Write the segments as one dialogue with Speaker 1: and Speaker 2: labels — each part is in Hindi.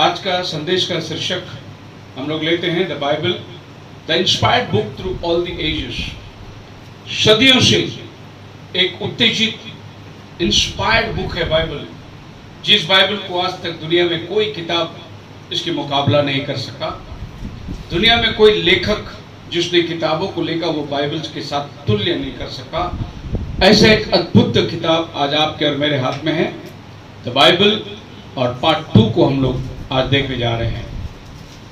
Speaker 1: आज का संदेश का शीर्षक हम लोग लेते हैं the Bible, the inspired book through all the ages. सदियों से एक उत्तेजित इंस्पायर्ड बुक है बाइबल, जिस बाइबल को आज तक दुनिया में कोई किताब इसके मुकाबला नहीं कर सका। दुनिया में कोई लेखक जिसने किताबों को लेकर वो बाइबल के साथ तुल्य नहीं कर सका। ऐसा एक अद्भुत किताब आज आपके और मेरे हाथ में है, द बाइबल, और पार्ट 2 को हम लोग आज देखने जा रहे हैं।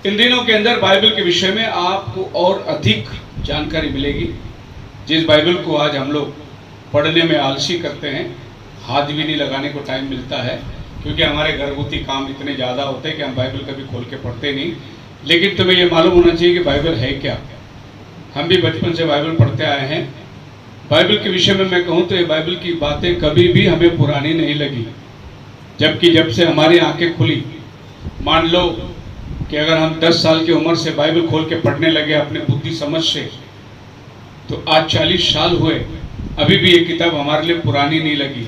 Speaker 1: इन दिनों के अंदर बाइबल के विषय में आपको और अधिक जानकारी मिलेगी। जिस बाइबल को आज हम लोग पढ़ने में आलसी करते हैं, हाथ भी नहीं लगाने को टाइम मिलता है, क्योंकि हमारे घरगुती काम इतने ज़्यादा होते हैं कि हम बाइबल कभी खोल के पढ़ते नहीं। लेकिन तुम्हें ये मालूम होना चाहिए कि बाइबल है क्या। हम भी बचपन से बाइबल पढ़ते आए हैं। बाइबल के विषय में मैं कहूँ तो ये बाइबल की बातें कभी भी हमें पुरानी नहीं लगी, जबकि जब से हमारी आंखें खुली, मान लो कि अगर हम 10 साल की उम्र से बाइबल खोल के पढ़ने लगे अपने बुद्धि समझ से, तो आज 40 साल हुए, अभी भी ये किताब हमारे लिए पुरानी नहीं लगी।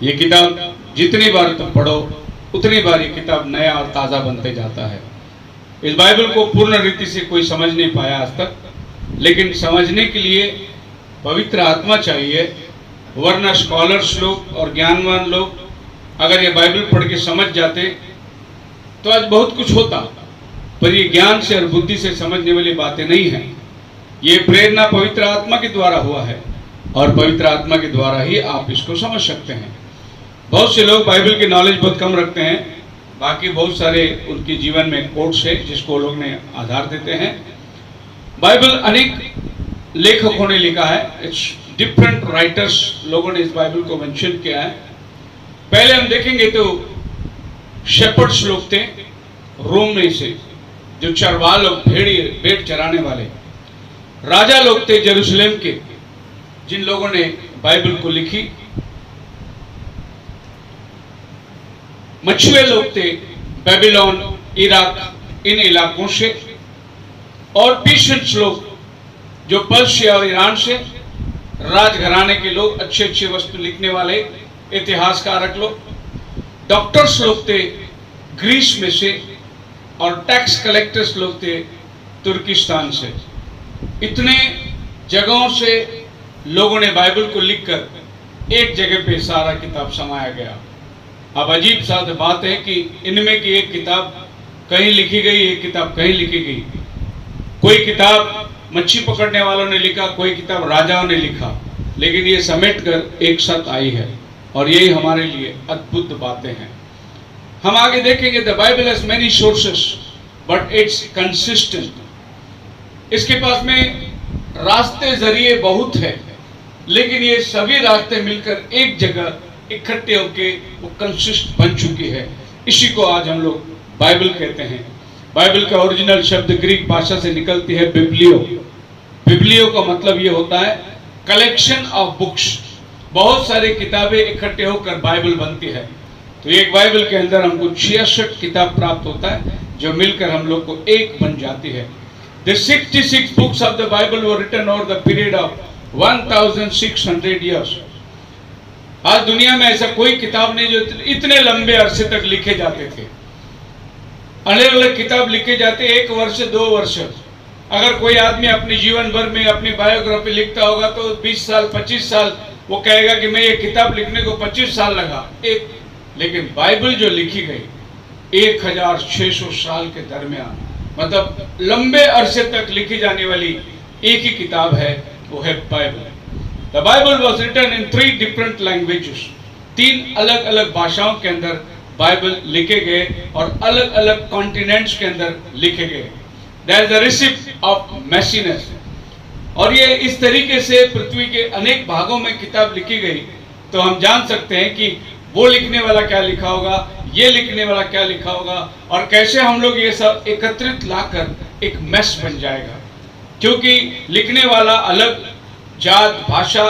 Speaker 1: ये किताब जितनी बार तुम पढ़ो उतनी बार ये किताब नया और ताज़ा बनते जाता है। इस बाइबल को पूर्ण रीति से कोई समझ नहीं पाया आज तक, लेकिन समझने के लिए पवित्र आत्मा चाहिए, वरना स्कॉलर्स लोग और ज्ञानवान लोग अगर ये बाइबल पढ़ के समझ जाते तो आज बहुत कुछ होता, पर ये ज्ञान से और बुद्धि से समझने वाली बातें नहीं हैं। ये प्रेरणा पवित्र आत्मा के द्वारा हुआ है, और पवित्र आत्मा के द्वारा ही आप इसको समझ सकते हैं। बहुत से लोग बाइबल की नॉलेज बहुत कम रखते हैं, बाकी बहुत सारे उनके जीवन में कोट्स है जिसको लोग ने आधार देते हैं। बाइबल अनेक लेखकों ने लिखा है, इट्स डिफरेंट राइटर्स, लोगों ने इस बाइबल को मेंशन किया है। पहले हम देखेंगे तो शेपर्ड्स लोग थे रोम में से, जो चरवाह लोग, भेड़ चराने वाले। राजा लोग थे जेरूशलेम के, जिन लोगों ने बाइबल को लिखी। मछुए लोग थे बेबीलोन, इराक, इन इलाकों से। और पीशेंट्स लोग जो पर्शिया और ईरान से, राजघराने के लोग, अच्छे अच्छे वस्तु लिखने वाले इतिहासकारक लोग। डॉक्टर्स लोग थे ग्रीस में से, और टैक्स कलेक्टर्स लोग थे तुर्किस्तान से। इतने जगहों से लोगों ने बाइबल को लिखकर एक जगह पे सारा किताब समाया गया। अब अजीब सा बात है कि इनमें की एक किताब कहीं लिखी गई, एक किताब कहीं लिखी गई। कोई किताब मच्छी पकड़ने वालों ने लिखा, कोई किताब राजाओं ने लिखा, लेकिन ये समेट कर एक साथ आई है, और यही हमारे लिए अद्भुत बातें हैं। हम आगे देखेंगे the Bible has many sources but it's consistent. इसके पास में रास्ते जरिए बहुत है, लेकिन ये सभी रास्ते मिलकर एक जगह इकट्ठे होकर वो कंसिस्ट बन चुकी है। इसी को आज हम लोग बाइबल कहते हैं। बाइबल का ओरिजिनल शब्द ग्रीक भाषा से निकलती है बिब्लियो। बिब्लियो का मतलब ये होता है कलेक्शन ऑफ बुक्स। बहुत सारी किताबें इकट्ठे होकर बाइबल बनती है। तो एक बाइबल के अंदर हमको 66 किताब प्राप्त होता है, जो मिलकर हम लोग को एक बन जाती है। The 66 books of the Bible were written over the period of 1600 years. आज दुनिया में ऐसा कोई किताब नहीं जो इतने लंबे अरसे तक लिखे जाते थे। अलग अलग किताब लिखे जाते, 1 वर्ष 2 वर्ष। अगर कोई आदमी अपने जीवन भर में अपनी बायोग्राफी लिखता होगा तो 20 साल 25 साल वो कहेगा कि मैं ये किताब लिखने को 25 साल लगा एक। लेकिन बाइबल जो लिखी गई 1600 साल के दरमियान, मतलब लंबे अरसे तक लिखी जाने वाली एक ही किताब है, वो है Bible. The Bible was written in 3 different languages. 3 अलग अलग भाषाओं के अंदर बाइबल लिखे गए और अलग अलग कॉन्टिनेंट्स के अंदर लिखे गए। There is a receipt of messiness. और ये इस तरीके से पृथ्वी के अनेक भागों में किताब लिखी गई, तो हम जान सकते हैं कि वो लिखने वाला क्या लिखा होगा, ये लिखने वाला क्या लिखा होगा, और कैसे हम लोग ये सब एकत्रित लाकर एक मैस बन जाएगा। क्योंकि लिखने वाला अलग जात, भाषा,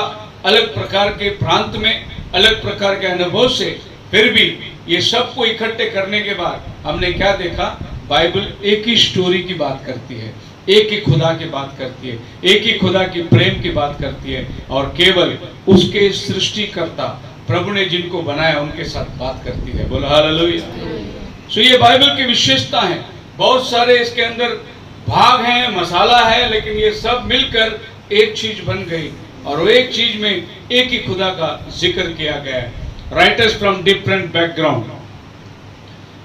Speaker 1: अलग प्रकार के प्रांत में, अलग प्रकार के अनुभव से, फिर भी ये सबको इकट्ठे करने के बाद हमने क्या देखा, बाइबल एक ही स्टोरी की बात करती है, एक ही खुदा की बात करती है, एक ही खुदा की प्रेम की बात करती है, और केवल उसके सृष्टिकर्ता प्रभु ने जिनको बनाया उनके साथ बात करती है। बोलो हालेलुया। सो ये बाइबल की विशेषता है। बहुत सारे इसके अंदर भाग हैं, मसाला है, लेकिन ये सब मिलकर एक चीज बन गई, और वो एक चीज में एक ही खुदा का जिक्र किया गया है। राइटर्स फ्रॉम डिफरेंट बैकग्राउंड,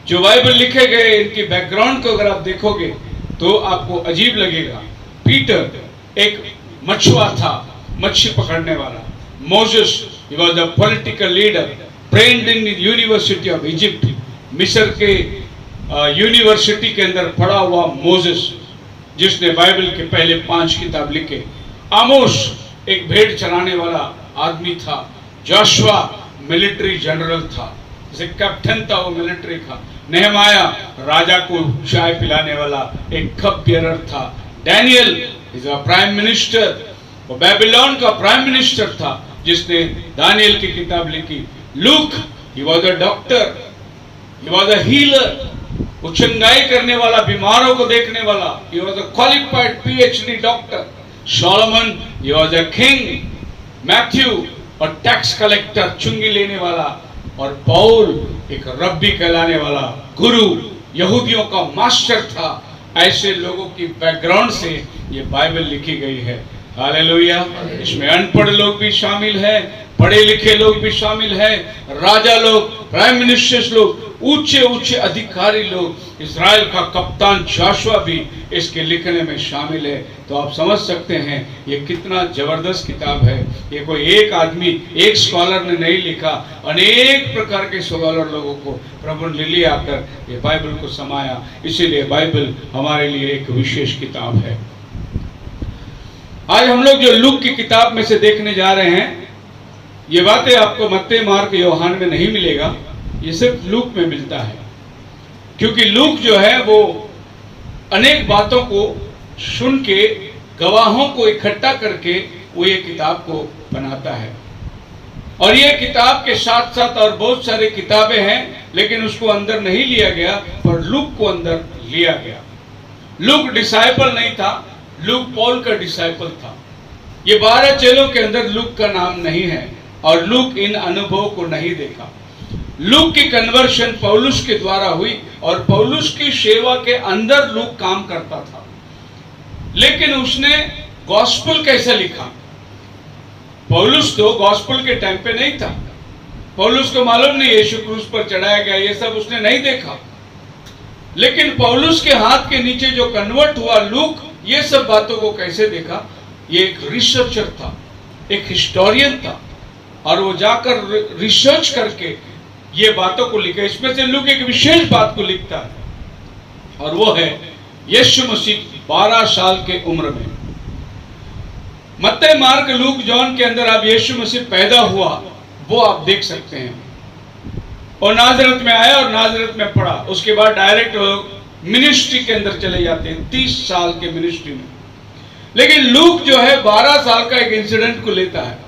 Speaker 1: जो बाइबल लिखे गए, इनकी बैकग्राउंड को अगर आप देखोगे तो आपको अजीब लगेगा। पीटर एक मछुआ था, मच्छी पकड़ने वाला। Moses, he was a political leader, trained in university of Egypt, मिस्र के यूनिवर्सिटी के अंदर पढ़ा हुआ मोसेस, जिसने बाइबल के पहले 5 किताब लिखे। आमोस एक भेड़ चराने वाला आदमी था। जोशुआ मिलिट्री जनरल था, जैसे कैप्टन था वो मिलिट्री का। नेहमाया राजा को चाय पिलाने वाला एक कप बियरर था। Daniel is a prime minister, वो बेबीलोन का प्राइम मिनिस्टर था, जिसने दानियल की किताब लिखी। Look, he was a doctor, he was a healer, वो चंगाई करने वाला, बीमारों को देखने वाला। ही was a qualified PhD doctor. Solomon, he was a king. Matthew, और टैक्स कलेक्टर, चुंगी लेने वाला। और पौल एक रब्बी कहलाने वाला गुरु, यहूदियों का मास्टर था। ऐसे लोगों की बैकग्राउंड से ये बाइबल लिखी गई है। हालेलुया। इसमें अनपढ़ लोग भी शामिल है, पढ़े लिखे लोग भी शामिल है, राजा लोग, प्राइम मिनिस्टर्स लोग, ऊंचे ऊंचे अधिकारी लोग, इस्राएल का कप्तान जोशुआ भी इसके लिखने में शामिल है। तो आप समझ सकते हैं ये कितना जबरदस्त किताब है। ये कोई एक आदमी, एक स्कॉलर ने नहीं लिखा, अनेक प्रकार के स्कॉलर लोगों को प्रभु ने ले आकर ये बाइबल को समाया। इसीलिए बाइबल हमारे लिए एक विशेष किताब है। आज हम लोग जो लूक की किताब में से देखने जा रहे हैं, ये बातें आपको मत्ती, मार्क, यूहन्ना में नहीं मिलेगा, ये सिर्फ लूक में मिलता है। क्योंकि लूक जो है वो अनेक बातों को सुन के, गवाहों को इकट्ठा करके वो ये किताब को बनाता है। और ये किताब के साथ साथ और बहुत सारी किताबें हैं, लेकिन उसको अंदर नहीं लिया गया, पर लूक को अंदर लिया गया। लूक डिसाइपल नहीं था, लूक पॉल का डिसाइपल था। ये 12 चेलों के अंदर लूक का नाम नहीं है, और लूक इन अनुभवों को नहीं देखा। लूक की कन्वर्शन पौलुस के द्वारा हुई, और पौलुस की सेवा के अंदर लूक काम करता था। लेकिन उसने गॉस्पेल कैसे लिखा? पौलुस तो गॉस्पेल के टाइम पे नहीं था। पौलुस को मालूम नहीं यीशु क्रूस पर चढ़ाया गया, ये सब उसने नहीं देखा। लेकिन पौलुस के हाथ के नीचे जो कन्वर्ट हुआ लूक, ये सब बातों को कैसे देखा? ये एक रिसर्चर था, एक हिस्टोरियन था, और वो जाकर रिसर्च करके ये बातों को लिखा। इसमें से लूक एक विशेष बात को लिखता है, और वो है यीशु मसीह 12 साल के उम्र में। मत्ती, मार्क, लूक, जॉन के अंदर आप यीशु मसीह पैदा हुआ वो आप देख सकते हैं। और नाजरत में आया और नाजरत में पढ़ा, उसके बाद डायरेक्ट मिनिस्ट्री के अंदर चले जाते हैं, 30 साल के मिनिस्ट्री में। लेकिन लूक जो है 12 साल का एक इंसिडेंट को लेता है।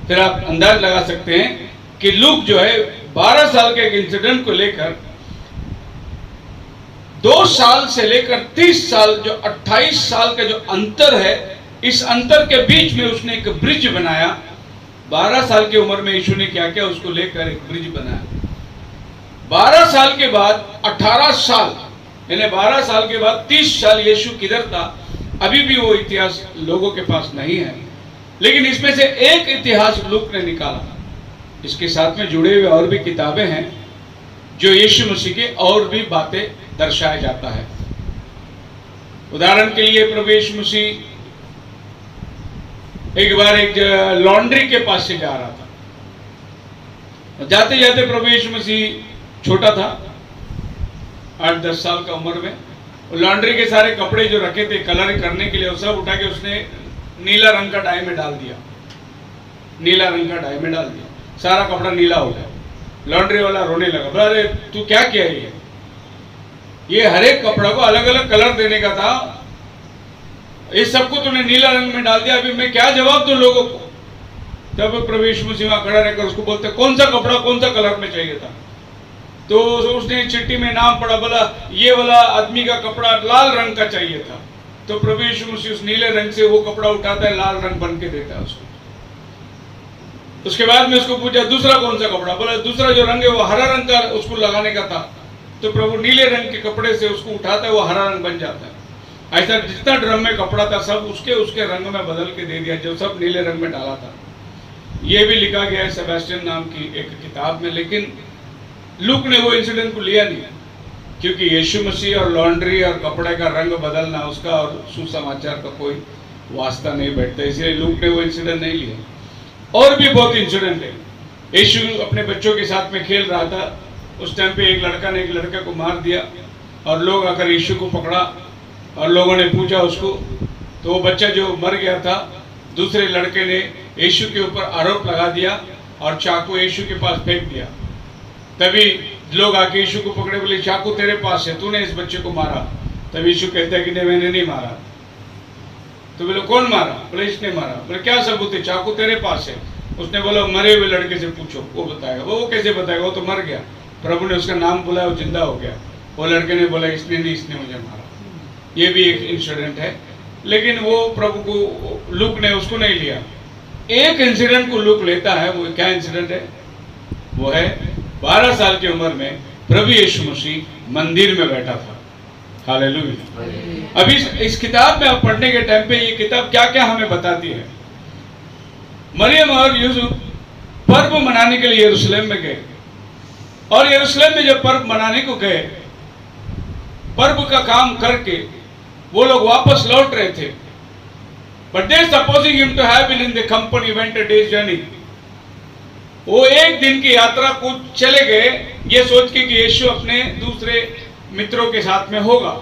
Speaker 1: फिर आप अंदाज लगा सकते हैं कि लूक जो है 12 साल के एक इंसिडेंट को लेकर 2 साल से लेकर 30 साल, जो 28 साल का जो अंतर है, इस अंतर के बीच में उसने एक ब्रिज बनाया। 12 साल की उम्र में यीशु ने क्या किया, उसको लेकर एक ब्रिज बनाया। 12 साल के बाद 18 साल, यानी 12 साल के बाद 30 साल यीशु किधर था, अभी भी वो इतिहास लोगों के पास नहीं है। लेकिन इसमें से एक इतिहास लूक ने निकाला। इसके साथ में जुड़े हुए और भी किताबें हैं, जो यीशु मसीह के और भी बातें दर्शाया जाता है। उदाहरण के लिए प्रभु यीशु मसीह एक बार एक लॉन्ड्री के पास से जा रहा था। जाते जाते प्रभु यीशु मसीह छोटा था, 8-10 साल का उम्र में। लॉन्ड्री के सारे कपड़े जो रखे थे कलर करने के लिए, वो सब उठा के उसने नीला रंग का डाई में डाल दिया। नीला रंग का डाई में डाल दिया, सारा कपड़ा नीला हो गया। लॉन्ड्री वाला रोने लगा, बोला अरे तू क्या किया? ये हर एक कपड़ा को अलग अलग कलर देने का था, इस सबको तूने नीला रंग में डाल दिया, अभी मैं क्या जवाब दूं लोगों को? तब प्रभु यीशु मसीह वहां खड़ा रहकर उसको बोलते, कौन सा कपड़ा कौन सा कलर में चाहिए था? तो उसने चिट्ठी में नाम पढ़ा, बोला ये वाला आदमी का कपड़ा लाल रंग का चाहिए था। तो प्रभु यीशु मसीह उस नीले रंग से वो कपड़ा उठाता है, लाल रंग बन के देता है उसको। उसके बाद में उसको पूछा दूसरा कौन सा कपड़ा? बोला दूसरा जो रंग है वो हरा रंग का उसको लगाने का था। तो प्रभु नीले रंग के कपड़े से उसको उठाता है, वो हरा रंग बन जाता है। ऐसा जितना ड्रम में कपड़ा था सब उसके रंग में बदल के दे दिया, जो सब नीले रंग में डाला था। ये भी लिखा गया है सेबेस्टियन नाम की एक किताब में, लेकिन लूक ने वो इंसिडेंट को लिया नहीं, क्योंकि यीशु मसीह और लॉन्ड्री और कपड़े का रंग बदलना उसका और सुसमाचार का कोई वास्ता नहीं बैठता, इसलिए लूक ने वो इंसिडेंट नहीं लिया। और भी बहुत इंसिडेंट है। यीशु अपने बच्चों के साथ में खेल रहा था, उस टाइम पे एक लड़का ने एक लड़के को मार दिया और लोग आकर यीशु को पकड़ा और लोगों ने पूछा उसको, तो वो बच्चा जो मर गया था, दूसरे लड़के ने यीशु के ऊपर आरोप लगा दिया और चाकू यीशु के पास फेंक दिया। तभी लोग आके यीशु को पकड़े, बोले चाकू तेरे पास है, तूने इस बच्चे को मारा। तभी यीशु कहता है कि नहीं, मैंने नहीं मारा। तो बोले कौन मारा? बोले इसने मारा। बोले क्या सबूत है? चाकू तेरे पास है। उसने बोला मरे हुए लड़के से पूछो, वो बताएगा। वो कैसे बताएगा, वो तो मर गया। प्रभु ने उसका नाम बुलाया, वो जिंदा हो गया। वो लड़के ने बोला इसने नहीं, इसने मुझे मारा। ये भी एक इंसिडेंट है, लेकिन वो प्रभु को लूक ने उसको नहीं लिया। एक इंसिडेंट को लूक लेता है। वो क्या इंसिडेंट है? वो है 12 साल की उम्र में प्रभु यीशु मसीह मंदिर में बैठा था। हालेलुया। अभी इस किताब में आप पढ़ने के टाइम पे ये किताब क्या क्या हमें बताती है। मरियम और यूसुफ पर्व मनाने के लिए यरूशलेम में गए, और यरूशलेम में जब पर्व मनाने को गए, पर्व का काम करके वो लोग वापस लौट रहे थे। But they supposing him to have been in the company went a day's journey. वो एक दिन की यात्रा को चले गए ये सोच के कि यीशु अपने दूसरे मित्रों के साथ में होगा।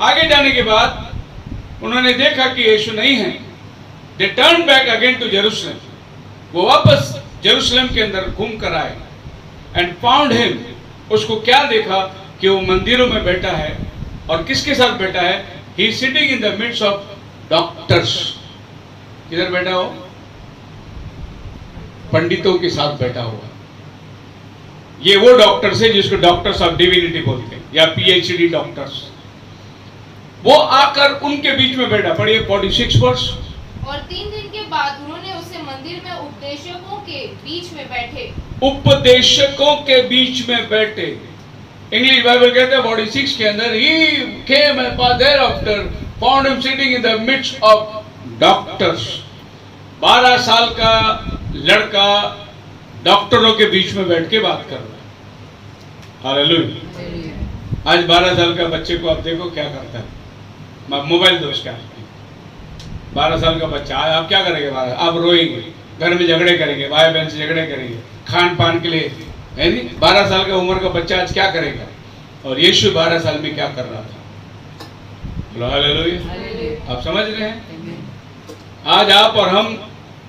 Speaker 1: आगे जाने के बाद उन्होंने देखा कि यीशु नहीं है। They turn back again to Jerusalem. वो वापस जेरूशलेम के अंदर घूम कर आए एंड फाउंड हिम। उसको क्या देखा कि वो मंदिरों में बैठा है, और किसके साथ बैठा है? He is sitting in the midst of doctors. किधर बैठा हो? पंडितों के साथ बैठा हुआ। ये वो डॉक्टर्स है जिसको डॉक्टर्स ऑफ डिविनिटी बोलते हैं, या पीएचडी डॉक्टर्स। वो आकर उनके बीच में बैठा। पढ़िए 46 वर्ष।
Speaker 2: और 3 दिन के बाद उन्होंने उसे मंदिर में उपदेशकों के बीच में बैठे।
Speaker 1: उपदेशकों के बीच में बैठे। इंग्लिश बाइबल कहते हैं 46 के अंदर, he came thereafter found him sitting in the midst of doctors। 12 साल का लड़का डॉक्टरों के बीच में बैठ के बात कर रहा है। हालेलुया। आज 12 साल का बच्चे को आप देखो क्या करता है। मोबाइल दो उसका। 12 साल का बच्चा, आप क्या करेंगे? आप रोएंगे, घर में झगड़े करेंगे, भाई बहन से झगड़े करेंगे, खान पान के लिए, है नहीं? 12 साल का उम्र का बच्चा आज क्या करेगा? और यीशु 12 साल में क्या कर रहा था? बोलो हालेलुया। आप समझ रहे हैं? आज आप और हम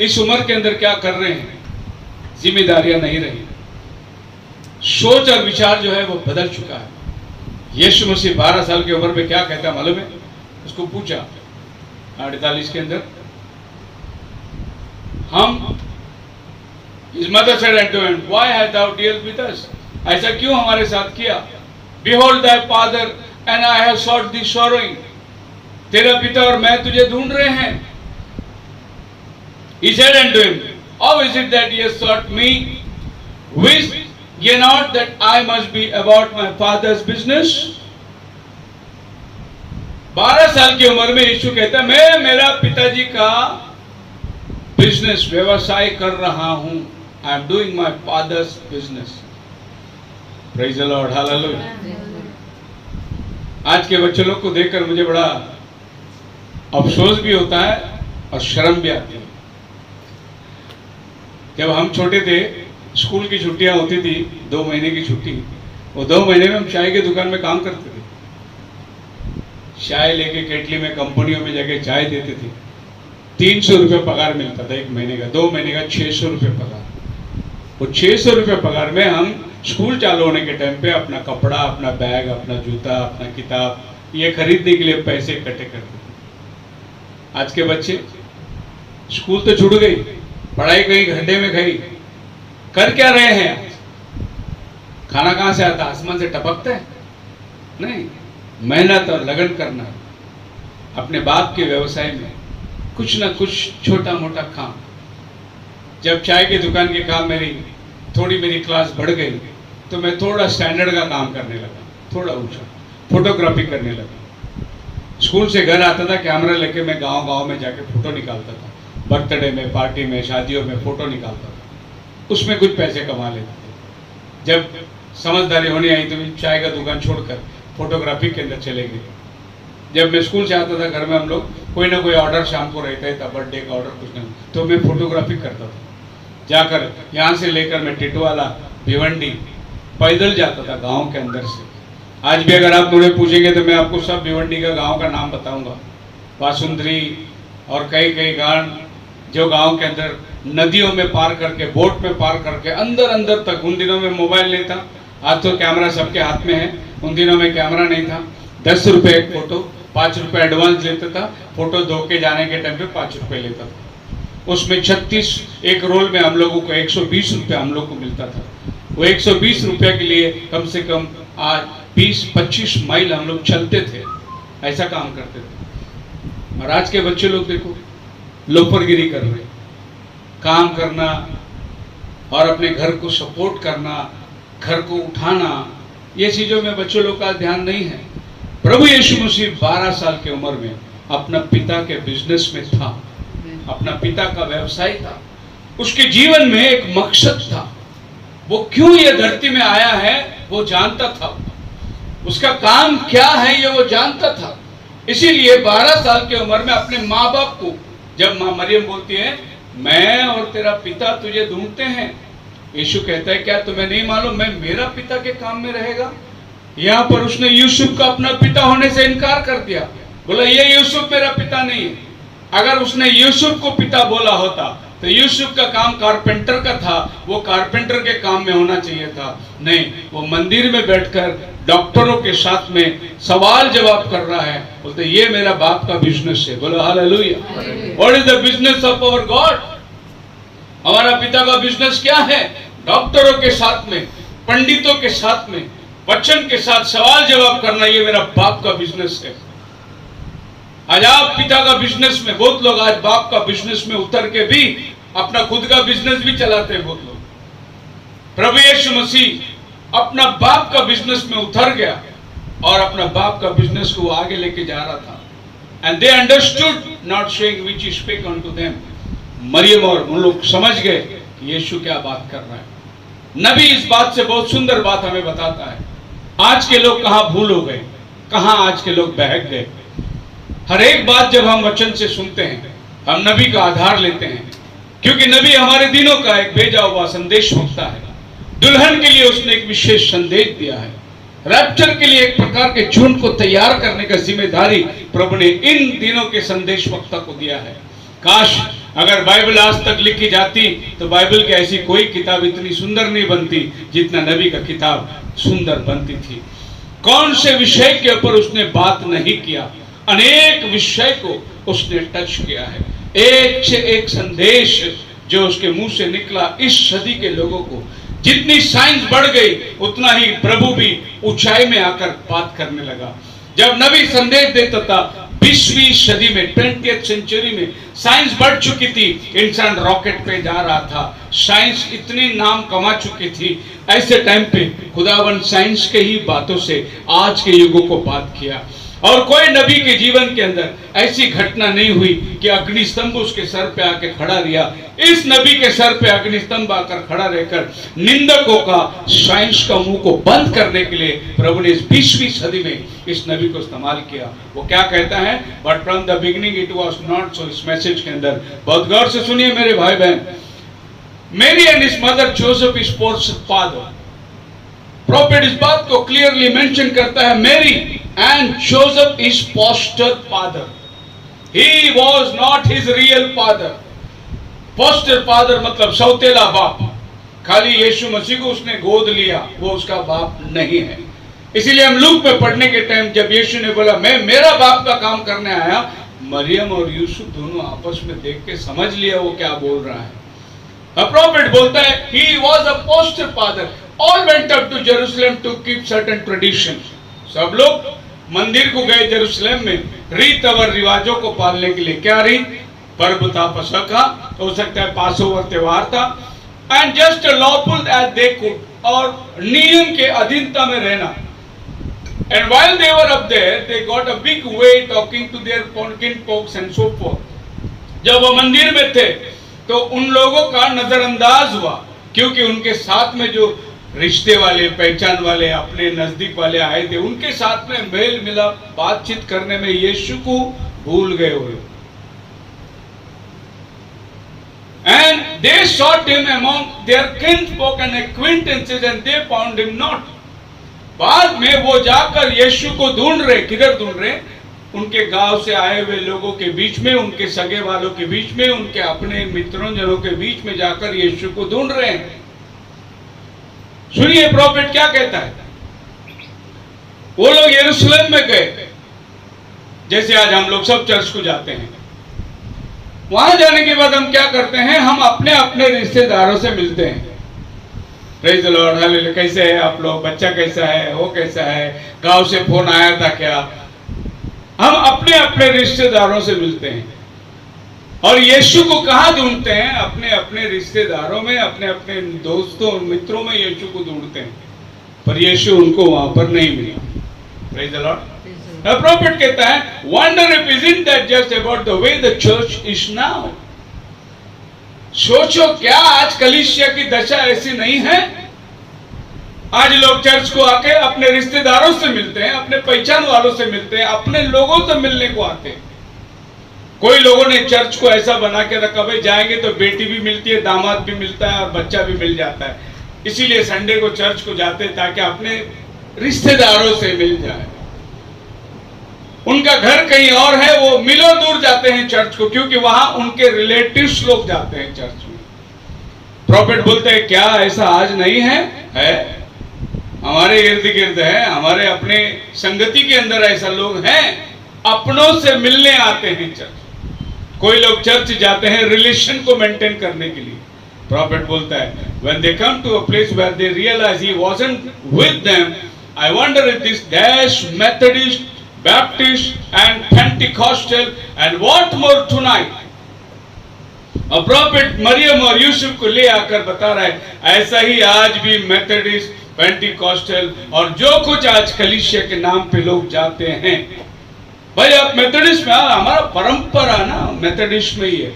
Speaker 1: इस उम्र के अंदर क्या कर रहे हैं? जिम्मेदारियां नहीं रही, सोच और विचार जो है वो बदल चुका है। यीशु मसीह 12 साल की उम्र में क्या कहता है मालूम है? उसको पूछा 48 के अंदर, हम His mother said unto him, Why hast thou dealt with us? ऐसा क्यों हमारे साथ किया? Behold thy father and I have sought thee sorrowing। तेरा पिता और मैं तुझे ढूंढ रहे हैं। He said unto him, How is it that ye have sought me? Wist ye not that I must be about my father's business? 12 साल की उम्र में यीशु कहता है, मैं मेरा पिताजी का बिजनेस, व्यवसाय कर रहा हूं। I am doing my father's business। Praise the Lord, hallelujah। आज के बच्चे लोग को देखकर मुझे बड़ा अफसोस भी होता है और शर्म भी आती है। जब हम छोटे थे, स्कूल की छुट्टियां होती थी, 2 महीने की छुट्टी, वो 2 महीने में हम चाय की दुकान में काम करते थे। चाय लेके केटली में कंपनियों में जाके चाय देते थे। 300 रुपये पगार मिलता था 1 महीने का। 2 महीने का 600 रुपये पगार। वो 600 रुपये पगार में हम स्कूल चालू होने के टाइम पे अपना कपड़ा, अपना बैग, अपना जूता, अपना किताब, ये खरीदने के लिए पैसे इकट्ठे करते थे। आज के बच्चे, स्कूल तो छूट गई, पढ़ाई कहीं घंटे में खाई, कर क्या रहे हैं आज? खाना कहाँ से आता? आसमान से टपकता है? नहीं, मेहनत और लगन करना, अपने बाप के व्यवसाय में कुछ ना कुछ छोटा मोटा काम। जब चाय की दुकान के काम मेरी क्लास बढ़ गई तो मैं थोड़ा स्टैंडर्ड का काम करने लगा, थोड़ा ऊंचा, फोटोग्राफी करने लगा। स्कूल से घर आता था, कैमरा लेके मैं गांव गांव में जाके फोटो निकालता था, बर्थडे में, पार्टी में, शादियों में फोटो निकालता था, उसमें कुछ पैसे कमा लेते थे। जब समझदारी होनी आई तो चाय का दुकान छोड़कर फोटोग्राफी के अंदर चले गए। जब मैं स्कूल से आता था, घर में हम लोग कोई ना कोई ऑर्डर शाम को रहता था, बर्थडे का ऑर्डर कुछ नहीं, तो मैं फोटोग्राफी करता था। जाकर यहाँ से लेकर मैं टिटवाला, भिवंडी पैदल जाता था गांव के अंदर से। आज भी अगर आप मुझे पूछेंगे तो मैं आपको सब भिवंडी का गांव का नाम बताऊंगा, वासुंदरी और कई कई गांव जो गांव के अंदर नदियों में पार करके, बोट में पार करके अंदर अंदर तक। उन दिनों में मोबाइल नहीं था, आज तो कैमरा सबके हाथ में है, उन दिनों में कैमरा नहीं था। 10 रुपये एक फोटो, 5 रुपये एडवांस लेता था, फोटो धो के जाने के टाइम पे 5 रुपये लेता था। उसमें 36 एक रोल में हम लोगों को 120 रुपये हम लोग को मिलता था। वो 120 रुपये के लिए कम से कम आज 20-25 माइल हम लोग चलते थे, ऐसा काम करते थे। और आज के बच्चे लोग देखो, लोफरगिरी कर रहे, काम करना और अपने घर को सपोर्ट करना, घर को उठाना, ये चीजों में बच्चों लोग का ध्यान नहीं है। प्रभु यीशु मसीह 12 साल की उम्र में अपना पिता के बिजनेस में था, अपना पिता का व्यवसाय था, उसके जीवन में एक मकसद था। वो क्यों ये धरती में आया है वो जानता था, उसका काम क्या है ये वो जानता था। इसीलिए 12 साल की उम्र में अपने माँ बाप को, जब माँ मरियम बोलती है मैं और तेरा पिता तुझे ढूंढते हैं, यीशु कहता है क्या तुम्हें नहीं मालूम मैं मेरा पिता के काम में रहेगा। यहाँ पर उसने यूसुफ का अपना पिता होने से इनकार कर दिया, बोला ये यूसुफ मेरा पिता नहीं है। अगर उसने यूसुफ को पिता बोला होता तो यूसुफ का काम कारपेंटर का था, वो कारपेंटर के काम में होना चाहिए था। नहीं, वो मंदिर में बैठकर डॉक्टरों के साथ में सवाल जवाब कर रहा है, बोलते ये मेरा बाप का बिजनेस है। बोलो hallelujah. What is the business of our God? हमारा पिता का बिजनेस क्या है? डॉक्टरों के साथ में, पंडितों के साथ में, वचन के साथ सवाल जवाब करना, ये मेरा बाप का बिजनेस है। आज आप पिता का बिजनेस में, बहुत लोग आज बाप का बिजनेस में उतर के भी अपना खुद का बिजनेस भी चलाते हैं बहुत लोग। प्रभु यीशु मसीह अपना बाप का बिजनेस में उतर गया और अपना बाप का बिजनेस को आगे लेके जा रहा था। And they understood not saying which he speak unto them. मरियम और उन लोग समझ गए कि यीशु क्या बात कर रहा है। नबी इस बात से बहुत सुंदर बात हमें बताता है। आज के लोग कहां भूल हो गए, कहां आज के लोग बहक गए। हर एक बात जब हम वचन से सुनते हैं, हम नबी का आधार लेते हैं, क्योंकि नबी हमारे दिनों का एक भेजा हुआ संदेश होता है। दुल्हन के लिए उसने एक विशेष संदेश दिया है। रैप्चर के लिए एक प्रकार के झुंड को तैयार करने का जिम्मेदारी प्रभु ने इन दिनों के संदेश वक्ता को दिया है। काश अगर बाइबल आज तक लिखी जाती तो बाइबल की ऐसी कोई किताब इतनी सुंदर नहीं बनती जितना नबी का किताब सुंदर बनती थी। कौन से विषय के ऊपर उसने बात नहीं किया, अनेक विषय को उसने टच किया है। एक से एक संदेश जो उसके मुंह से निकला, इस सदी के लोगों को जितनी साइंस बढ़ गई उतना ही प्रभु भी ऊंचाई में आकर बात करने लगा। जब नबी संदेश देता था 20वीं सदी में, 20th सेंचुरी में साइंस बढ़ चुकी थी, इंसान रॉकेट पे जा रहा था, साइंस इतनी नाम कमा चुकी थी। ऐसे टाइम पे खुदावन साइंस के ही बातों से आज के युगों को बात किया। और कोई नबी के जीवन के अंदर ऐसी घटना नहीं हुई कि अग्निस्तंभ उसके सर पे आके खड़ा रहा। इस नबी के सर पे अग्निस्तंभ आकर खड़ा रहकर निंदकों का, साइंस का मुंह को बंद करने के लिए प्रभु ने इस 20वीं सदी में इस नबी को इस्तेमाल किया। वो क्या कहता है? But from the beginning it was not so. इस मैसेज के अंदर बहुत गौर से सुनिए मेरे भाई बहन। मेरी and his mother Joseph is father. Profit इस बात को क्लियरली मेंशन करता है, मेरी and Joseph is foster father. He was not his real father. Foster father मतलब सौतेला बाप। खाली यीशु मसीह को उसने गोद लिया, वो उसका बाप नहीं है। इसीलिए हम लूक में पढ़ने के टाइम जब यीशु ने बोला मैं मेरा बाप का काम करने आया, मरियम और यूसुफ दोनों आपस में देख के समझ लिया वो क्या बोल रहा है। प्रॉफिट बोलता है he was a foster father, all went up to Jerusalem to keep certain traditions। सब लोग मंदिर को गए जेरूशलेम में रीत और रिवाजों को पालने के लिए। क्या रीत? पर्व था पसखा, हो सकता है पासओवर त्योहार था। And just lawful as they could, और नियम के अधीनता में रहना। And while they were up there, they got a big way talking to their kinfolks and so forth। जब वो मंदिर में थे तो उन लोगों का नजरअंदाज हुआ, क्योंकि उनके साथ में जो रिश्ते वाले, पहचान वाले, अपने नजदीक वाले आए थे, उनके साथ में मेल मिलाप बातचीत करने में यीशु को भूल गए वो लोग। And they sought him among their kinsfolk and acquaintances and they found him not। बाद में वो जाकर यीशु को ढूंढ रहे। किधर ढूंढ रहे? उनके गांव से आए हुए लोगों के बीच में, उनके सगे वालों के बीच में, उनके अपने मित्रों जनों के बीच में जाकर यीशु को ढूंढ रहे हैं। सुनिए प्रॉफिट क्या कहता है। वो लोग यरूशलेम में गए, जैसे आज हम लोग सब चर्च को जाते हैं। वहां जाने के बाद हम क्या करते हैं? हम अपने अपने रिश्तेदारों से मिलते हैं। Praise the Lord, hallelujah. कैसे है आप लोग? बच्चा कैसा है? वो कैसा है? गांव से फोन आया था क्या? हम अपने अपने रिश्तेदारों से मिलते हैं। और यीशु को कहां ढूंढते हैं? अपने अपने रिश्तेदारों में, अपने अपने दोस्तों मित्रों में यीशु को ढूंढते हैं। पर यीशु उनको वहां पर नहीं मिला। Praise the Lord. The prophet कहता है, wonder if isn't that just about the way the church is now। सोचो क्या आज कलीसिया की दशा ऐसी नहीं है? आज लोग चर्च को आके अपने रिश्तेदारों से मिलते हैं, अपने पहचान वालों से मिलते हैं, अपने लोगों से मिलने को आते हैं। कोई लोगों ने चर्च को ऐसा बना के रखा, भाई जाएंगे तो बेटी भी मिलती है, दामाद भी मिलता है और बच्चा भी मिल जाता है। इसीलिए संडे को चर्च को जाते हैं ताकि अपने रिश्तेदारों से मिल जाए। उनका घर कहीं और है, वो मिलो दूर जाते हैं चर्च को, क्योंकि वहां उनके रिलेटिव्स लोग जाते हैं चर्च में। प्रॉफिट बोलते हैं क्या ऐसा आज नहीं है? है, हमारे इर्द गिर्द है, हमारे अपने संगति के अंदर ऐसा लोग हैं, अपनों से मिलने आते हैं चर्च। कोई लोग चर्च जाते हैं रिलेशन को मेंटेन करने के लिए। प्रॉफिट बोलता है when they come to a place where they realize he wasn't with them, I wonder if this dash Methodist, Baptist and Pentecostal and what more tonight। और प्रॉफिट मरियम और यूसुफ को ले आकर बता रहा है ऐसा ही आज भी मेथोडिस्ट, पेंटिकॉस्टल और जो कुछ आज कलीसिया के नाम पे लोग जाते हैं। भाई आप मेथोडिस्ट में, हमारा परंपरा ना मेथोडिस्ट में ही है।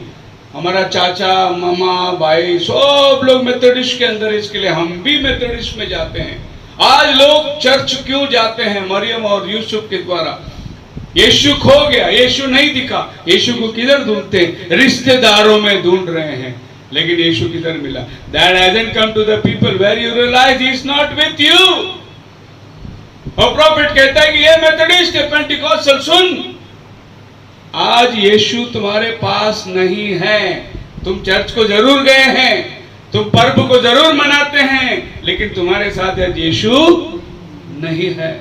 Speaker 1: हमारा चाचा, मामा, भाई सब लोग मेथोडिस्ट के अंदर, इसके लिए हम भी मेथोडिस्ट में जाते हैं। आज लोग चर्च क्यों जाते हैं? मरियम और यूसुफ के द्वारा। यीशु खो गया, यीशु नहीं दिखा। यीशु को किधर ढूंढते हैं? रिश्तेदारों में ढूंढ रहे हैं, लेकिन यीशु किधर मिला? That hasn't come to the people where you realize he is not with you। और प्रॉफिट कहता है कि ये मेथोडिस्ट है, पेंटिकॉस्टल, सुन, आज यीशु तुम्हारे पास नहीं है। तुम चर्च को जरूर गए हैं, तुम पर्व को जरूर मनाते हैं, लेकिन तुम्हारे साथ आज यीशु नहीं है।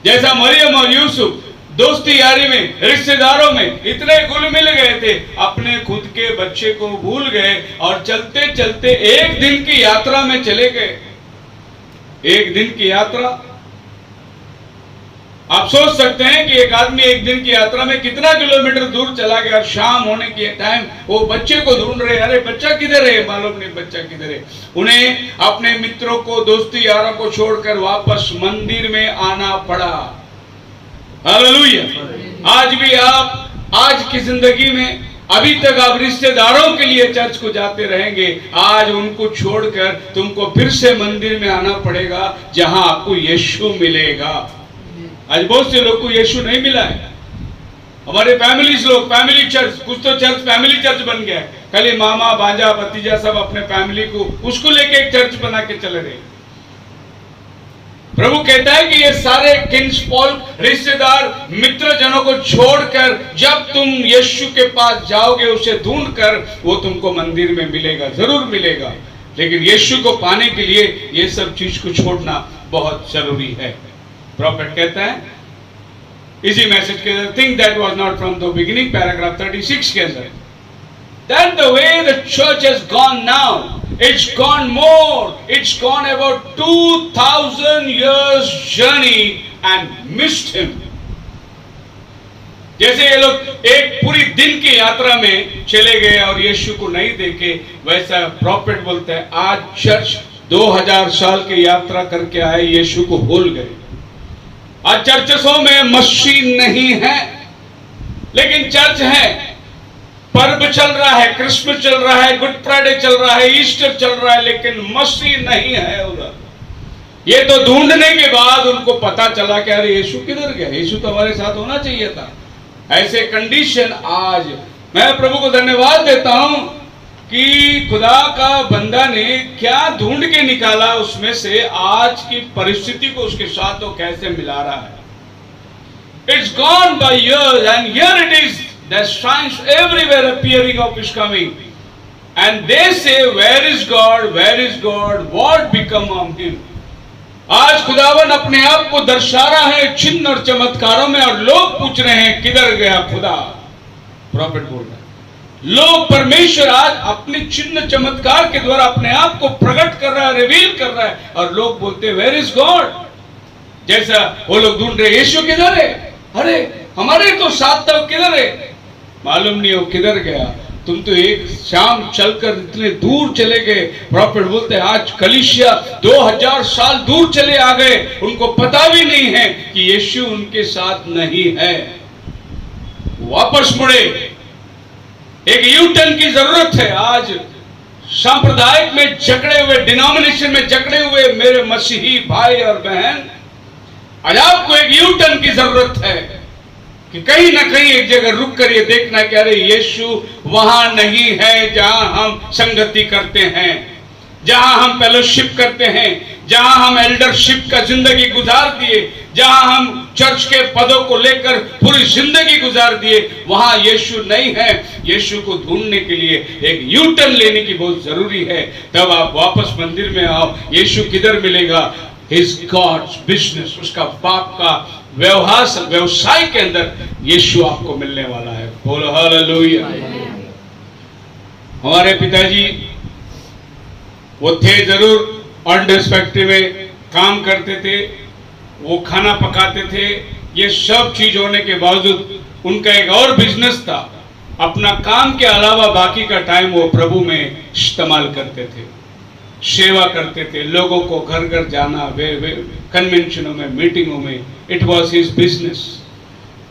Speaker 1: जैसा मरियम और यूसुफ दोस्ती यारी में, रिश्तेदारों में इतने घुल मिल गए थे, अपने खुद के बच्चे को भूल गए और चलते चलते एक दिन की यात्रा में चले गए। एक दिन की यात्रा, आप सोच सकते हैं कि एक आदमी एक दिन की यात्रा में कितना किलोमीटर दूर चला गया। शाम होने के टाइम वो बच्चे को ढूंढ रहे, अरे बच्चा किधर है? मालूम नहीं बच्चा किधर है। उन्हें अपने मित्रों को, दोस्ती यारों को छोड़कर वापस मंदिर में आना पड़ा। हालेलुया। आज भी आप आज की जिंदगी में अभी तक आप रिश्तेदारों के लिए चर्च को जाते रहेंगे, आज उनको छोड़कर तुमको फिर से मंदिर में आना पड़ेगा जहां आपको यीशु मिलेगा। आज बहुत से लोग को यीशु नहीं मिला है। हमारे फैमिलीज लोग, फैमिली चर्च, कुछ तो चर्च फैमिली चर्च बन गया है। खाली मामा, भांजा, भतीजा सब अपने फैमिली को उसको लेके एक चर्च बना के चले गए। प्रभु कहता है कि ये सारे किन्सफॉल्क, रिश्तेदार, मित्र जनों को छोड़कर जब तुम यीशु के पास जाओगे, उसे ढूंढकर, वो तुमको मंदिर में मिलेगा, जरूर मिलेगा। लेकिन यीशु को पाने के लिए ये सब चीज को छोड़ना बहुत जरूरी है। प्रॉफिट कहता है इसी मैसेज के अंदर, think that was not from the beginning, paragraph 36 के अंदर, that the way the church has gone now, it's gone more, it's gone about 2000 years journey and missed him। जैसे ये लोग एक पूरी दिन की यात्रा में चले गए और यीशु को नहीं देखे, वैसा प्रॉफिट बोलता है आज चर्च 2000 साल की यात्रा करके आए यीशु को भूल गए। आज चर्चों में मसीह नहीं है, लेकिन चर्च है, पर्व चल रहा है, क्रिसमस चल रहा है, गुड फ्राइडे चल रहा है, ईस्टर चल रहा है, लेकिन मसीह नहीं है उधर। ये तो ढूंढने के बाद उनको पता चला कि अरे यीशु किधर गया, यीशु तो हमारे साथ होना चाहिए था। ऐसे कंडीशन आज मैं प्रभु को धन्यवाद देता हूं कि खुदा का बंदा ने क्या ढूंढ के निकाला उसमें से आज की परिस्थिति को उसके साथ वो कैसे मिला रहा है। It's gone by years and here it is, the signs everywhere appearing of his coming, and they say where is God, where is God, what become of him। आज खुदावन अपने आप को दर्शा रहा है चिन्ह और चमत्कारों में, और लोग पूछ रहे हैं किधर गया खुदा। प्रॉफिट बोल रहा है, लोग परमेश्वर आज अपने चिन्ह चमत्कार के द्वारा अपने आप को प्रकट कर रहा है, रिवील कर रहा है, और लोग बोलते हैं वेयर इज गॉड। जैसा वो लोग ढूंढ रहे यीशु किधर है, अरे हमारे तो साथ था, किधर है, मालूम नहीं हो किधर गया। तुम तो एक शाम चलकर इतने दूर चले गए। प्रॉफिट बोलते हैं आज कलीसिया 2000 साल दूर चले आ गए, उनको पता भी नहीं है कि यीशु उनके साथ नहीं है। वापस मुड़े, एक यू टर्न की जरूरत है। आज सांप्रदायिक में जकड़े हुए, डिनोमिनेशन में जकड़े हुए मेरे मसीही भाई और बहन, आज आपको एक यू टर्न की जरूरत है कि कहीं ना कहीं एक जगह रुक कर ये देखना कि अरे यीशु वहां नहीं है जहां हम संगति करते हैं, जहां हम फेलोशिप करते हैं, जहां हम एल्डरशिप का जिंदगी गुजार दिए, जहां हम चर्च के पदों को लेकर पूरी जिंदगी गुजार दिए, वहां यीशु नहीं है। यीशु को ढूंढने के लिए एक यू टर्न लेने की बहुत जरूरी है। तब आप वापस मंदिर में आओ। यीशु किधर मिलेगा? हिज गॉड्स बिजनेस, उसका बाप का व्यवसाय के अंदर यीशु आपको मिलने वाला है। बोलो हालेलुया। हमारे पिताजी वो थे जरूर, अनरिस्पेक्टिव में काम करते थे, वो खाना पकाते थे, ये सब चीज होने के बावजूद उनका एक और बिजनेस था। अपना काम के अलावा बाकी का टाइम वो प्रभु में इस्तेमाल करते थे, सेवा करते थे, लोगों को घर घर जाना, वे कन्वेंशनों में, मीटिंगों में। It was his business.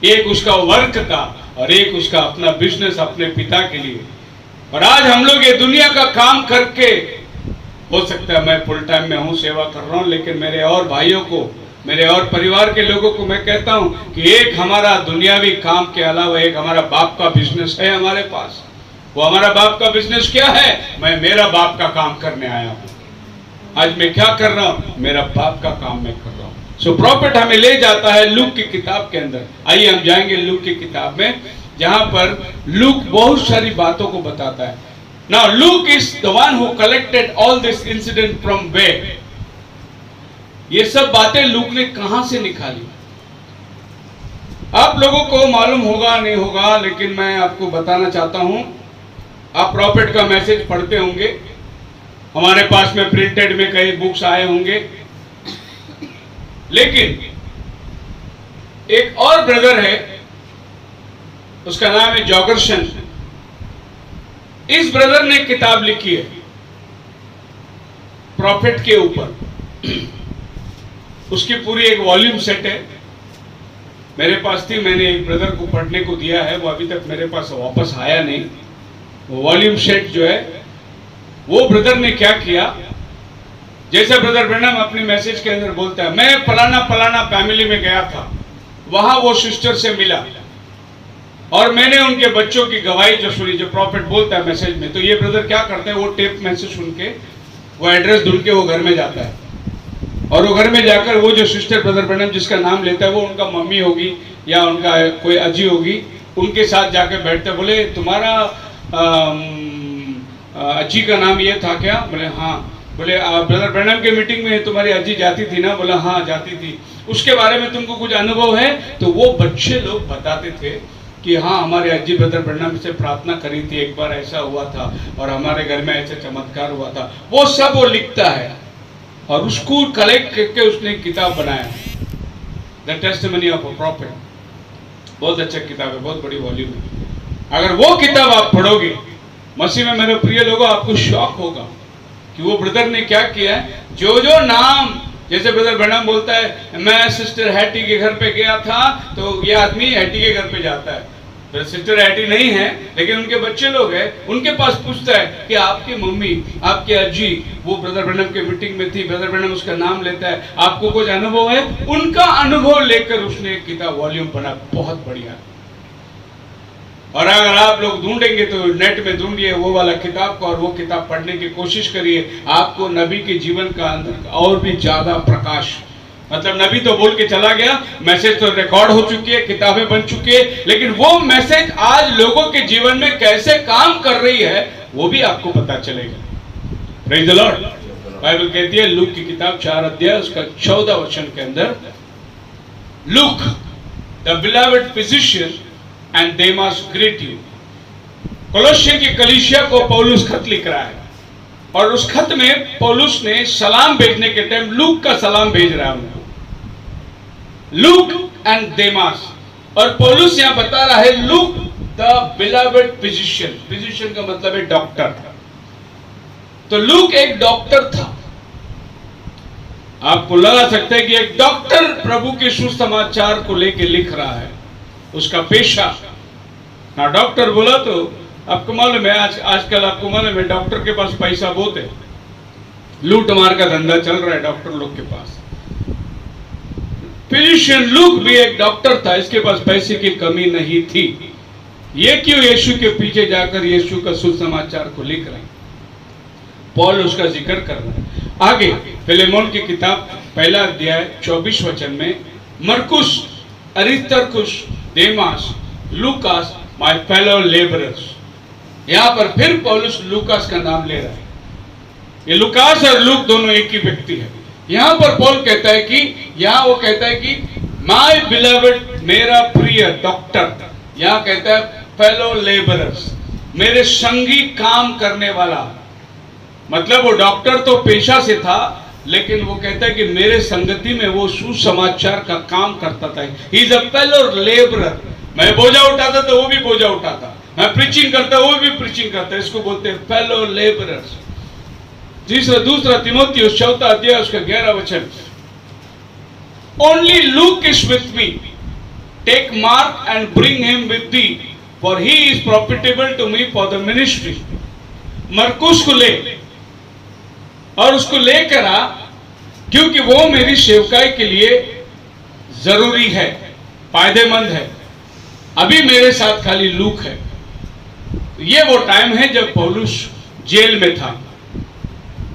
Speaker 1: एक उसका वर्क था और एक उसका अपना बिजनेस अपने पिता के लिए। और आज हम लोग ये दुनिया का काम करके, हो सकता है मैं फुल टाइम में हूँ, सेवा कर रहा हूँ, लेकिन मेरे और भाइयों को, मेरे और परिवार के लोगों को मैं कहता हूँ कि एक हमारा दुनियावी काम के अलावा एक हमारा बाप का बिजनेस है हमारे पास। वो हमारा बाप का बिजनेस क्या है? मैं मेरा बाप का काम करने आया हूँ। आज मैं क्या कर रहा हूँ? मेरा बाप का काम मैं कर रहा हूँ। सो प्रॉफिट हमें ले जाता है लूक की किताब के अंदर। आइए हम जाएंगे लूक की किताब में, जहां पर लूक बहुत सारी बातों को बताता है। Now Luke is the one who collected all this incident from where. ये सब बातें लूक ने कहां से निकाली? आप लोगों को मालूम होगा नहीं होगा, लेकिन मैं आपको बताना चाहता हूं। आप प्रॉफिट का मैसेज पढ़ते होंगे, हमारे पास में प्रिंटेड में कई बुक्स आए होंगे, लेकिन एक और ब्रदर है, उसका नाम है जॉगरसन। इस ब्रदर ने किताब लिखी है प्रॉफिट के ऊपर। उसकी पूरी एक वॉल्यूम सेट है, मेरे पास थी, मैंने एक ब्रदर को पढ़ने को दिया है, वो अभी तक मेरे पास वापस आया नहीं। वो वॉल्यूम सेट जो है, वो ब्रदर ने क्या किया, जैसे ब्रदर ब्रैनम अपने मैसेज के अंदर बोलता है, मैं फलाना फैमिली में गया था, वहां वो सिस्टर से मिला और मैंने उनके बच्चों की गवाही जो सुनी, जो प्रॉफिट बोलता है मैसेज में। तो ये ब्रदर क्या करते हैं, वो टेप मैसेज सुन के, वो एड्रेस ढूंढ के वो घर में जाता है, और वो घर में जाकर वो जो सिस्टर ब्रदर ब्रैनम जिसका नाम लेता है, वो उनका मम्मी होगी या उनका कोई अजी होगी, उनके साथ जाकर बैठते, बोले तुम्हारा अजी का नाम ये था क्या? बोले हाँ। बोले ब्रदर ब्रैनम के मीटिंग में तुम्हारी अजी जाती थी ना? बोला हाँ जाती थी। उसके बारे में तुमको कुछ अनुभव है? तो वो बच्चे लोग बताते थे कि हाँ हमारे अजी ब्रदर ब्रैनम से प्रार्थना करी थी, एक बार ऐसा हुआ था और हमारे घर में ऐसा चमत्कार हुआ था। वो सब वो लिखता है और उसको कलेक्ट करके उसने किताब बनाया, the testimony of a profit. बहुत अच्छा किताब है, बहुत बड़ी वॉल्यूम है। अगर वो किताब आप पढ़ोगे, मसीह में मेरे प्रिय लोगों, आपको शौक होगा कि वो ब्रदर ने क्या किया है, जो जो नाम, जैसे ब्रदर ब्रैनम बोलता है मैं सिस्टर हैटी के घर पे गया था, तो ये आदमी हैटी के घर पे जाता है। तो सिस्टर हैटी नहीं है लेकिन उनके बच्चे लोग हैं, उनके पास पूछता है कि आपकी मम्मी, आपकी अज्जी वो ब्रदर ब्रैनम के मीटिंग में थी, ब्रदर ब्रैनम उसका नाम लेता है, आपको कुछ अनुभव है? उनका अनुभव लेकर उसने एक किताब वॉल्यूम बना, बहुत बढ़िया। और अगर आप लोग ढूंढेंगे तो नेट में ढूंढिए वो वाला किताब को और वो किताब पढ़ने की कोशिश करिए, आपको नबी के जीवन का अंदर और भी ज्यादा प्रकाश, मतलब नबी तो बोल के चला गया, मैसेज तो रिकॉर्ड हो चुकी है, किताबें बन चुकी है, लेकिन वो मैसेज आज लोगों के जीवन में कैसे काम कर रही है वो भी आपको पता चलेगा। Praise the Lord. बाइबल कहती है लूक की किताब 4 अध्याय उसका 14 वचन के अंदर, Luke the beloved physician and Demas greet you. Colossae की कलीसिया को पौलुस खत लिख रहा है और उस खत में पौलुस ने सलाम भेजने के टाइम लूक का सलाम भेज रहा है उनको, लूक एंड देमास। और पौलुस यहां बता रहा है look the beloved physician, physician का मतलब है डॉक्टर। तो लूक एक डॉक्टर था। आपको लगा सकता है कि एक डॉक्टर प्रभु के सुसमाचार को लेकर लिख रहा है, उसका पेशा ना। डॉक्टर बोला तो आपको मालूम है आजकल आपको मालूम है डॉक्टर के पास पैसा बहुत है, लूट मार का धंधा चल रहा है डॉक्टर लोग के पास। फिजिशियन लूक भी एक डॉक्टर था, इसके पास पैसे की कमी नहीं थी। ये क्यों यीशु के पीछे जाकर यीशु का सुसमाचार को लिख रहे हैं, पौल उसका जिक्र कर रहा है। आगे फिलेमोन की किताब 1 अध्याय 24 वचन में, मरकुस, अरिस्तर्खुस, देमास, लूकास माय फेलो लेबरर्स। यहां पर फिर पौलुस लूकास का नाम ले रहा है। ये लूकास और लूक दोनों एक ही व्यक्ति है। यहां पर पौल कहता है कि यहां वो कहता है कि माय बिलवड, मेरा प्रिय डॉक्टर, यहां कहता है फेलो लेबरर्स, मेरे संगी काम करने वाला। मतलब वो डॉक्टर तो पेशा से था, लेकिन वो कहता है कि मेरे संगति में वो सुसमाचार का काम करता था। He is a fellow labourer. मैं बोझा उठाता तो वो भी बोझा उठाता, मैं प्रीचिंग करता वो भी प्रीचिंग करता। इसको बोलते हैं फेलो लेबरर्स। दूसरा तीमुथियुस 4 अध्याय उसका 11 वचन, only Luke is with me, take Mark and bring him with thee, for he is profitable to me for the ministry. मरकुस को ले और उसको लेकर आ, क्योंकि वो मेरी सेवकाई के लिए जरूरी है, फायदेमंद है। अभी मेरे साथ खाली लूक है। ये वो टाइम है जब पौलुस जेल में था,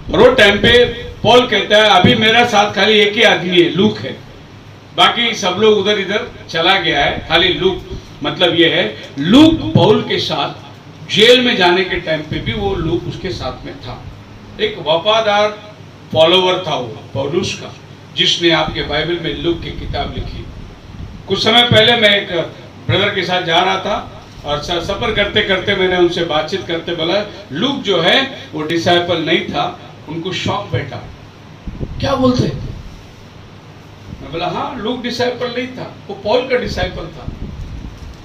Speaker 1: और वो टाइम पे पौल कहता है अभी मेरा साथ खाली एक ही आदमी है, लूक है, बाकी सब लोग उधर इधर चला गया है, खाली लूक। मतलब ये है लूक पौल के साथ जेल में जाने के टाइम पे भी वो लूक उसके साथ में था। एक वफादार फॉलोवर था वो पौलुस का, जिसने आपके बाइबल में लूक की किताब लिखी। कुछ समय पहले मैं एक ब्रदर के साथ जा रहा था और सफर करते करते मैंने उनसे बातचीत करते बोला लूक जो है वो डिसाइपल नहीं था। उनको शौक बैठा, क्या बोलते? मैं बोला हाँ लूक डिसाइपल नहीं था, वो पौल का डिसाइपल था।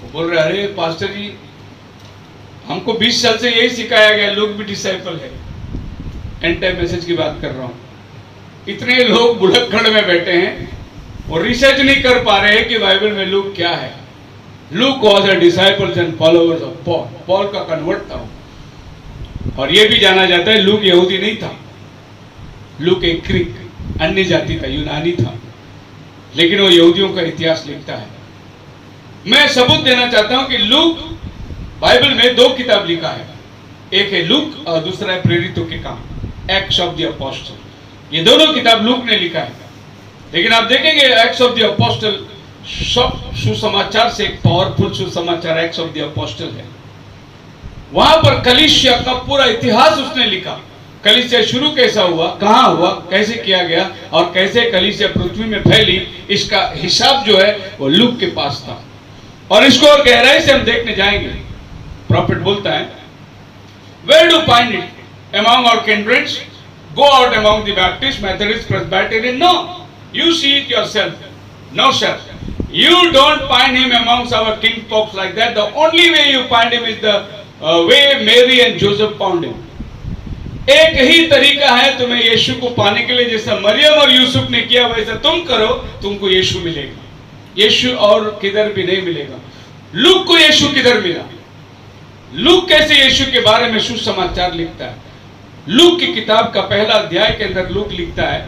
Speaker 1: वो बोल रहे अरे पास्टर जी हमको 20 साल से यही सिखाया गया लूक भी डिसाइपल है। एंड टाइम मैसेज की बात कर रहा हूं। इतने लोग बुलक्कड़ में बैठे हैं और रिसर्च नहीं कर पा रहे हैं कि बाइबल में लूक क्या है। Look was a disciples and followers of Paul. Paul का कन्वर्ट था। और यह भी जाना जाता है लूक यहूदी नहीं था, लूक एक ग्रीक अन्य जाति था, यूनानी था, लेकिन वो यहूदियों का इतिहास लिखता है। मैं सबूत देना चाहता हूं कि लूक बाइबल में 2 किताब लिखा है, एक है लूक और दूसरा है प्रेरितों के काम, एक्ट्स ऑफ द अपोस्टल। ये दोनों किताब लूक ने लिखा है। लेकिन आप देखेंगे एक्ट्स ऑफ द अपोस्टल सब सुसमाचार से एक पावरफुल सुसमाचार एक्ट्स ऑफ द अपोस्टल है। वहां पर कलीसिया का पूरा इतिहास उसने लिखा। कलीसिया शुरू कैसा हुआ, कहां हुआ, कैसे किया गया और कैसे कलीसिया पृथ्वी में फैली, इसका हिसाब जो है वो लूक के पास था। और इसको और गहराई से हम देखने जाएंगे। प्रॉफिट बोलता है, where do find it among our kindreds? Go out among the Baptist, Methodist, Presbyterian? No, you see it yourself. No sir, you don't find him amongst our king folks like that. The only way you find him is the way Mary and Joseph found him. एक ही तरीका है तुम्हें यीशु को पाने के लिए, जैसा मरियम और यूसुफ ने किया वैसा तुम करो, तुमको यीशु मिलेगा। यीशु और किधर भी नहीं मिलेगा। लूक को यीशु किधर मिला? लूक कैसे यीशु के बारे में सुसमाचार लिखता है? लूक की किताब का पहला अध्याय के अंदर लूक लिखता है,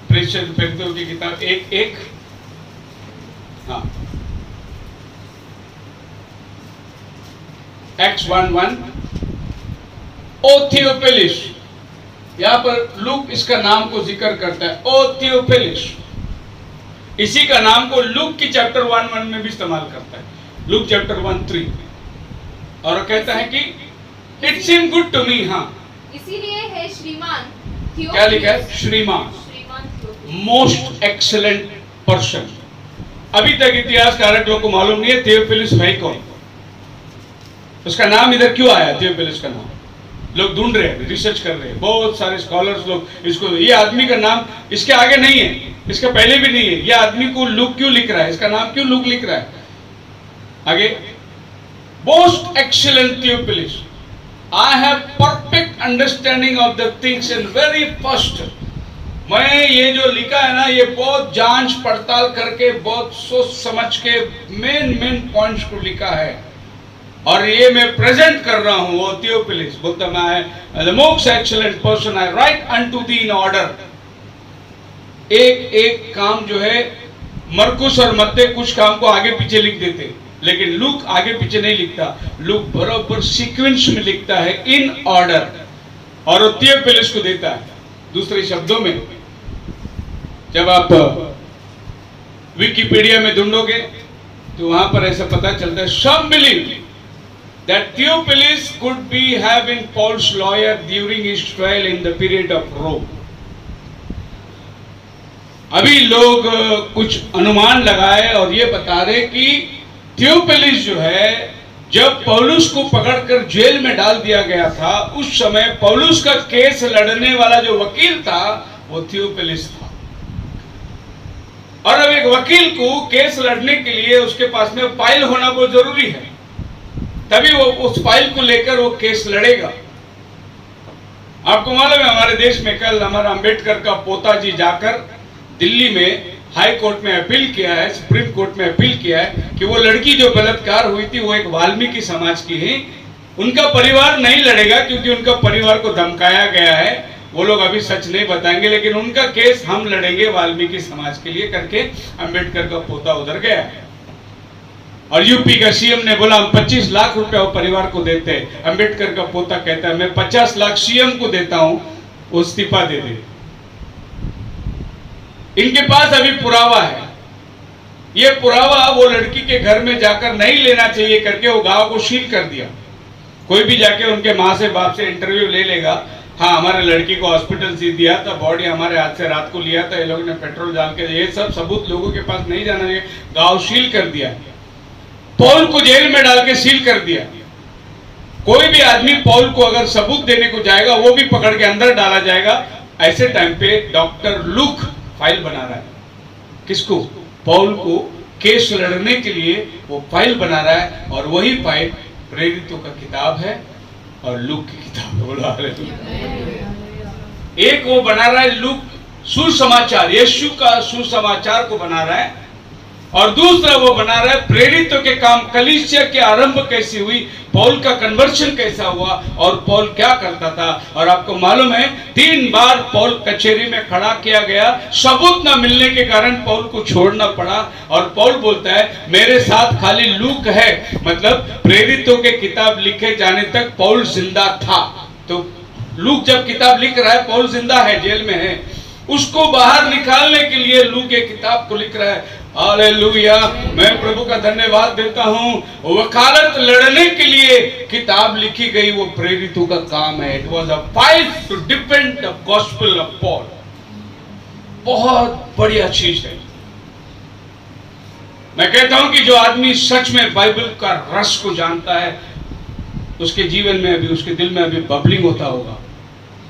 Speaker 1: प्रेषित व्यक्तियों की किताब 1:1, हाँ, Acts 1:1, ओ थियोफिलस, यहां पर लूक इसका नाम को जिक्र करता है, ओ थियोफिलस। इसी का नाम को लूक की चैप्टर 1:1 में भी इस्तेमाल करता है, लूक चैप्टर 1:3, और कहता है कि it seem good to me. हाँ,
Speaker 2: इसीलिए है श्रीमान
Speaker 1: क्या लिखा है? श्रीमान, मोस्ट एक्सीलेंट पर्सन। अभी तक इतिहासकारक लोग को मालूम नहीं है थियोफिलस भाई कौन, उसका नाम इधर क्यों आया? थियोफिलस का नाम लोग ढूंढ रहे हैं, रिसर्च कर रहे हैं, बहुत सारे स्कॉलर्स लोग इसको, ये आदमी का नाम इसके आगे नहीं है, इसके पहले भी नहीं है, ये आदमी को लूक क्यों लिख रहा है, इसका नाम क्यों लूक लिख रहा है? आगे, most excellent Theophilus, I have perfect understanding of the things in very first. मैं ये जो लिखा है ना, ये बहुत जांच पड़ताल करके, बहुत सोच समझ के मेन पॉइंट्स को लिखा है, और ये मैं प्रेजेंट कर रहा हूं। वो थियोफिलस बोलता, मैं the most excellent person, I right unto the in order. एक काम जो है, मरकुस और मत्ते कुछ काम को आगे पीछे लिख देते, लेकिन लूक आगे पीछे नहीं लिखता, लूक बराबर सीक्वेंस में लिखता है, इन ऑर्डर, और थियोफिलस को देता है। दूसरे शब्दों में, जब आप विकिपीडिया में ढूंढोगे तो वहां पर ऐसा पता चलता है, some believe that Theophilus could be having Paul's lawyer during his trial in the period of Rome. अभी लोग कुछ अनुमान लगाए और ये बता रहे कि थियोफिलस जो है, जब पौलुस को पकड़कर जेल में डाल दिया गया था, उस समय पौलुस का केस लड़ने वाला जो वकील था वो थियोफिलस था। और अब एक वकील को केस लड़ने के लिए उसके पास में फाइल होना बहुत जरूरी है, तभी वो उस फाइल को लेकर वो केस लड़ेगा। आपको मालूम है, हमारे देश में कल हमारा अंबेडकर का पोता जी जाकर दिल्ली में हाई कोर्ट में अपील किया है, सुप्रीम कोर्ट में अपील किया है कि वो लड़की जो बलात्कार हुई थी वो एक वाल्मीकि समाज की है, उनका परिवार नहीं लड़ेगा क्योंकि उनका परिवार को धमकाया गया है, वो लोग अभी सच नहीं बताएंगे, लेकिन उनका केस हम लड़ेंगे वाल्मीकि समाज के लिए करके अंबेडकर का पोता उधर गया है। और यूपी का सीएम ने बोला हम 25 लाख रुपया वो परिवार को देते हैं। अंबेडकर का पोता कहता है मैं 50 लाख सीएम को देता हूं, वो इस्तीफा दे दे। इनके पास अभी पुरावा है, ये पुरावा वो लड़की के घर में जाकर नहीं लेना चाहिए करके वो गांव को सील कर दिया। कोई भी जाके उनके माँ से बाप से इंटरव्यू ले लेगा, हाँ हमारे लड़की को हॉस्पिटल से दिया था, बॉडी हमारे हाथ से रात को लिया था, ये लोगों ने पेट्रोल डाल के, ये सब सबूत लोगों के पास नहीं जाना चाहिए। गांव सील कर दिया, पौल को जेल में डाल के सील कर दिया। कोई भी आदमी पौल को अगर सबूत देने को जाएगा वो भी पकड़ के अंदर डाला जाएगा। ऐसे टाइम पे डॉक्टर लूक फाइल बना रहा है, किसको? पौल को केस लड़ने के लिए वो फाइल बना रहा है, और वही फाइल प्रेरितों का किताब है और लूक की किताब है। बोला एक वो बना रहा है लूक सुसमाचार, यीशु का सुसमाचार को बना रहा है, और दूसरा वो बना रहा है प्रेरितों के काम, कलीसिया के आरंभ कैसी हुई, पौल का कन्वर्शन कैसा हुआ और पौल क्या करता था। और आपको मालूम है 3 बार पौल कचहरी में खड़ा किया गया, सबूत न मिलने के कारण पौल को छोड़ना पड़ा। और पौल बोलता है मेरे साथ खाली लूक है, मतलब प्रेरितों के किताब लिखे जाने तक पौल जिंदा था। तो लूक जब किताब लिख रहा है, पौल जिंदा है, जेल में है, उसको बाहर निकालने के लिए लूक एक किताब को लिख रहा है। हालेलुया, मैं प्रभु का धन्यवाद देता हूं। वकालत लड़ने के लिए किताब लिखी गई, वो प्रेरितों का काम है। It was a fight to defend the gospel of Paul. बहुत बढ़िया चीज है। मैं कहता हूं कि जो आदमी सच में बाइबल का रस को जानता है, उसके जीवन में अभी, उसके दिल में अभी बबलिंग होता होगा,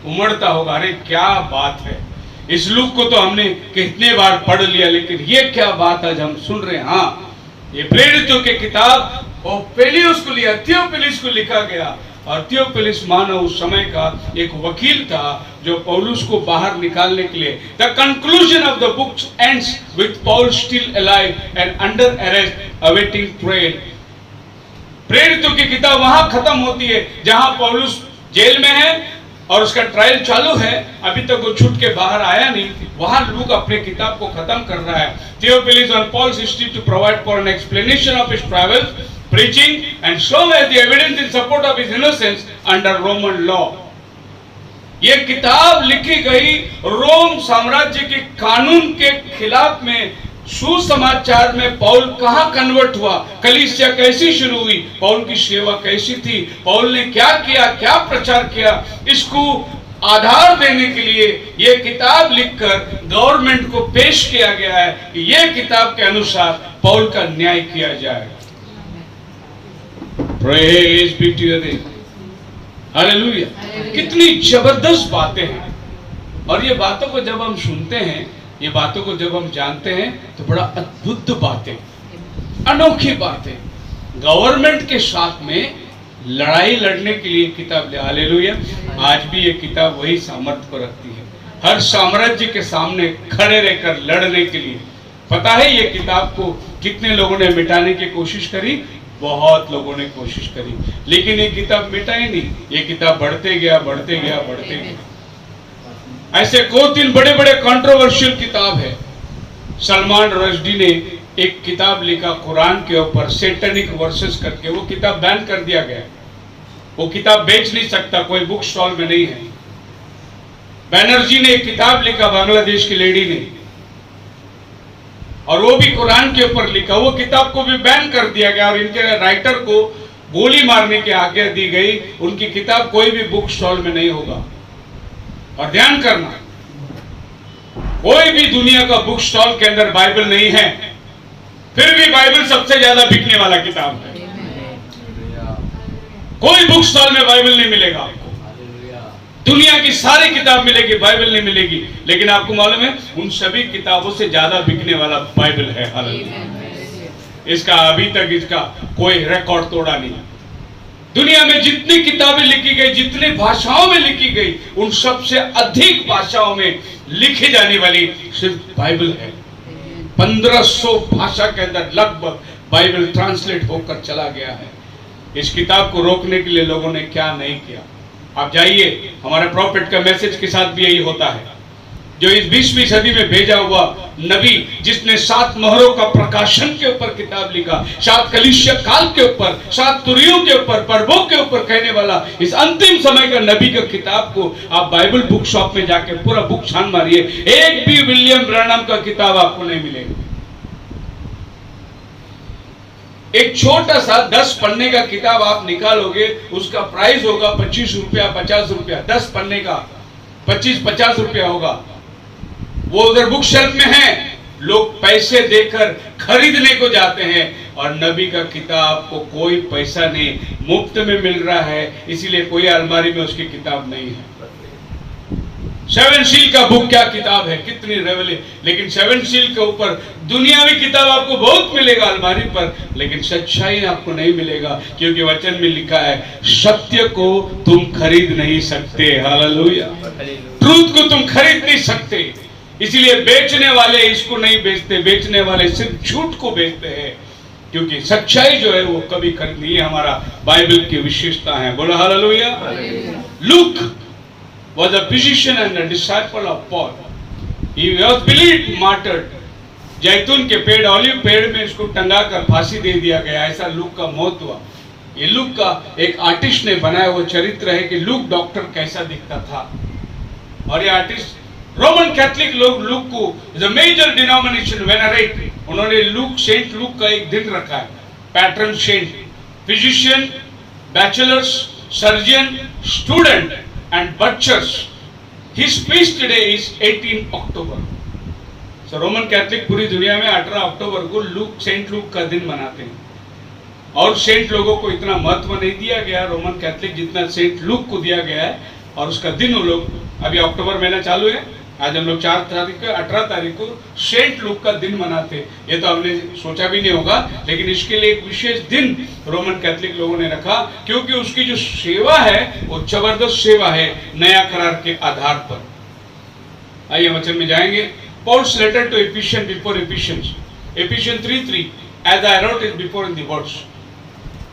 Speaker 1: उमड़ता होगा, अरे क्या बात है। इस लूक को तो हमने कितने बार पढ़ लिया, लेकिन ये क्या बात आज हम सुन रहे हैं। हाँ, ये प्रेरितों की किताब और पेलियुस को लिया, थियोफिलस को लिखा गया, और थियोफिलस मानो उस समय का एक वकील था जो पौलुस को बाहर निकालने के लिए। The conclusion of the book ends with Paul still alive and under arrest awaiting trial. प्रेरितों की किताब वहां खत्म होती है जहां पौलुस जेल में है और उसका ट्रायल चालू है, अभी तक वो छूट के बाहर आया नहीं। वहां लूक अपने किताब को खत्म कर रहा है। Theophilus on Paul's history to provide for an explanation of his travels, preaching and show as the evidence in support of his innocence under Roman law। ये किताब लिखी गई रोम साम्राज्य के कानून के खिलाफ में। सुसमाचार में पौल कहां कन्वर्ट हुआ, कलीसिया कैसी शुरू हुई, पौल की सेवा कैसी थी, पौल ने क्या किया, क्या प्रचार किया, इसको आधार देने के लिए यह किताब लिखकर गवर्नमेंट को पेश किया गया है कि यह किताब के अनुसार पौल का न्याय किया जाए। Praise be to your name. Hallelujah. कितनी जबरदस्त बातें हैं, और ये बातों को जब हम सुनते हैं, ये बातों को जब हम जानते हैं तो बड़ा अद्भुत बातें, अनोखी बातें। गवर्नमेंट के साथ में लड़ाई लड़ने के लिए किताब ले। हालेलुया। आज भी ये किताब वही सामर्थ्य को रखती है, हर साम्राज्य के सामने खड़े रहकर लड़ने के लिए। पता है ये किताब को कितने लोगों ने मिटाने की कोशिश करी, बहुत लोगों ने कोशिश करी, लेकिन ये किताब मिटा ही नहीं। ये किताब बढ़ते गया, बढ़ते गया, बढ़ते गया। ऐसे 2-3 बड़े बड़े कंट्रोवर्शियल किताब है। सलमान रश्दी ने एक किताब लिखा कुरान के ऊपर, सैटेनिक वर्सेस करके, वो किताब बैन कर दिया गया। वो किताब बेच नहीं सकता, कोई बुक स्टॉल में नहीं है। बैनर्जी ने एक किताब लिखा, बांग्लादेश की लेडी ने, और वो भी कुरान के ऊपर लिखा। वो किताब को भी बैन कर दिया गया और इनके राइटर को गोली मारने की आज्ञा दी गई। उनकी किताब कोई भी बुक स्टॉल में नहीं होगा। और ध्यान करना, कोई भी दुनिया का बुक स्टॉल के अंदर बाइबल नहीं है, फिर भी बाइबल सबसे ज्यादा बिकने वाला किताब है। कोई बुक स्टॉल में बाइबल नहीं मिलेगा आपको, दुनिया की सारी किताब मिलेगी, बाइबल नहीं मिलेगी। लेकिन आपको मालूम है उन सभी किताबों से ज्यादा बिकने वाला बाइबल है। हालेलुया। इसका अभी तक इसका कोई रिकॉर्ड तोड़ा नहीं। दुनिया में जितनी किताबें लिखी गई, जितनी भाषाओं में लिखी गई, उन सबसे अधिक भाषाओं में लिखी जाने वाली सिर्फ बाइबल है। 1500 भाषा के अंदर लगभग बाइबल ट्रांसलेट होकर चला गया है। इस किताब को रोकने के लिए लोगों ने क्या नहीं किया। आप जाइए, हमारे प्रॉफिट का मैसेज के साथ भी यही होता है। जो इस 20वीं सदी में भेजा हुआ नबी, जिसने 7 मोहरों का प्रकाशन के ऊपर किताब लिखा, 7 कलीसिया काल के ऊपर, 7 तुरियों के ऊपर, पर्वों के ऊपर कहने वाला इस अंतिम समय का नबी का किताब को आप बाइबल बुक शॉप में जाके पूरा बुक छान मारिए, एक भी विलियम ब्रैनम का किताब आपको नहीं मिलेगा। एक छोटा सा 10 पन्ने का किताब आप निकालोगे, उसका प्राइस होगा 25 रुपया, 50 रुपया। 10 पन्ने का 25-50 रुपया होगा। वो उधर बुक शेल्फ में है, लोग पैसे देकर खरीदने को जाते हैं। और नबी का किताब को कोई पैसा नहीं, मुफ्त में मिल रहा है, इसीलिए कोई अलमारी में उसकी किताब नहीं है। 7 सील का बुक क्या किताब है, कितनी रेवले। लेकिन 7 सील के ऊपर दुनियावी किताब आपको बहुत मिलेगा अलमारी पर, लेकिन सच्चाई आपको नहीं मिलेगा, क्योंकि वचन में लिखा है सत्य को तुम खरीद नहीं सकते। हालेलुया। ट्रूथ को तुम खरीद नहीं सकते, इसलिए बेचने वाले इसको नहीं बेचते, बेचने वाले सिर्फ झूठ को बेचते हैं, क्योंकि सच्चाई जो है वो कभी खरीद नहीं है। हमारा बाइबल की विशेषता है। बोलो hallelujah. Look was a physician and a disciple of Paul. He was believed martyred. जैतून के पेड़, ऑलिव पेड़ में इसको टंगा कर फांसी दे दिया गया, ऐसा लूक का मौत हुआ। ये लूक का एक आर्टिस्ट ने बनाया हुआ चरित्र है कि लूक डॉक्टर कैसा दिखता था। और ये आर्टिस्ट रोमन कैथोलिक लोग लूक को द मेजर डिनोमिनेशन वेनरेट, उन्होंने लूक, सेंट लूक का एक दिन रखा है, patron saint, physician, bachelors, surgeon, student and butchers. His feast day is 18 October. So Roman Catholic पूरी दुनिया में 18 अक्टूबर को लूक, सेंट लूक का दिन मनाते हैं। और सेंट लोगों को इतना महत्व नहीं दिया गया रोमन कैथोलिक जितना सेंट लूक को दिया गया है। और उसका दिन वो लोग, अभी अक्टूबर महीना चालू है, आज हम लोग 18 तारीख को सेंट लूक का दिन मनाते। ये तो हमने सोचा भी नहीं होगा, लेकिन इसके लिए एक विशेष दिन रोमन कैथोलिक लोगों ने रखा, क्योंकि उसकी जो सेवा है वो जबरदस्त सेवा है नया करार के आधार पर। आइए वचन में जाएंगे। Paul's letter to Ephesian before Ephesians, Ephesian 3:3, as I wrote it before in the words.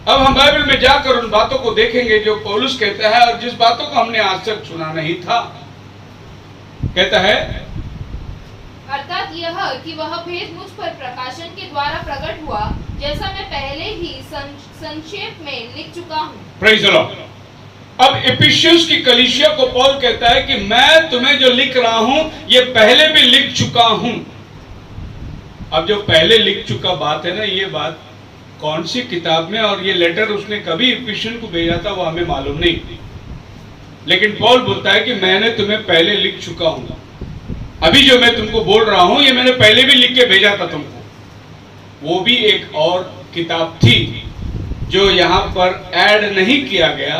Speaker 1: अब हम बाइबल में जाकर उन बातों को देखेंगे जो पौलुस कहता है और जिस बातों को हमने आज तक सुना नहीं था। कहता है
Speaker 2: अर्थात यह कि वह भेद मुझ पर प्रकाशन के द्वारा प्रकट हुआ, जैसा मैं पहले ही संक्षेप में लिख चुका हूँ।
Speaker 1: Praise the Lord. अब एफिशियंस की कलीसिया को पौल कहता है कि मैं तुम्हें जो लिख रहा हूं ये पहले भी लिख चुका हूं। अब जो पहले लिख चुका बात है ना, ये बात कौन सी किताब में और ये लेटर उसने कभी एफिशियन को भेजा था वो हमें मालूम नहीं, लेकिन पौल बोलता है कि मैंने तुम्हें पहले लिख चुका हूं। अभी जो मैं तुमको बोल रहा हूं ये मैंने पहले भी लिख के भेजा था तुमको। वो भी एक और किताब थी जो यहां पर ऐड नहीं किया गया,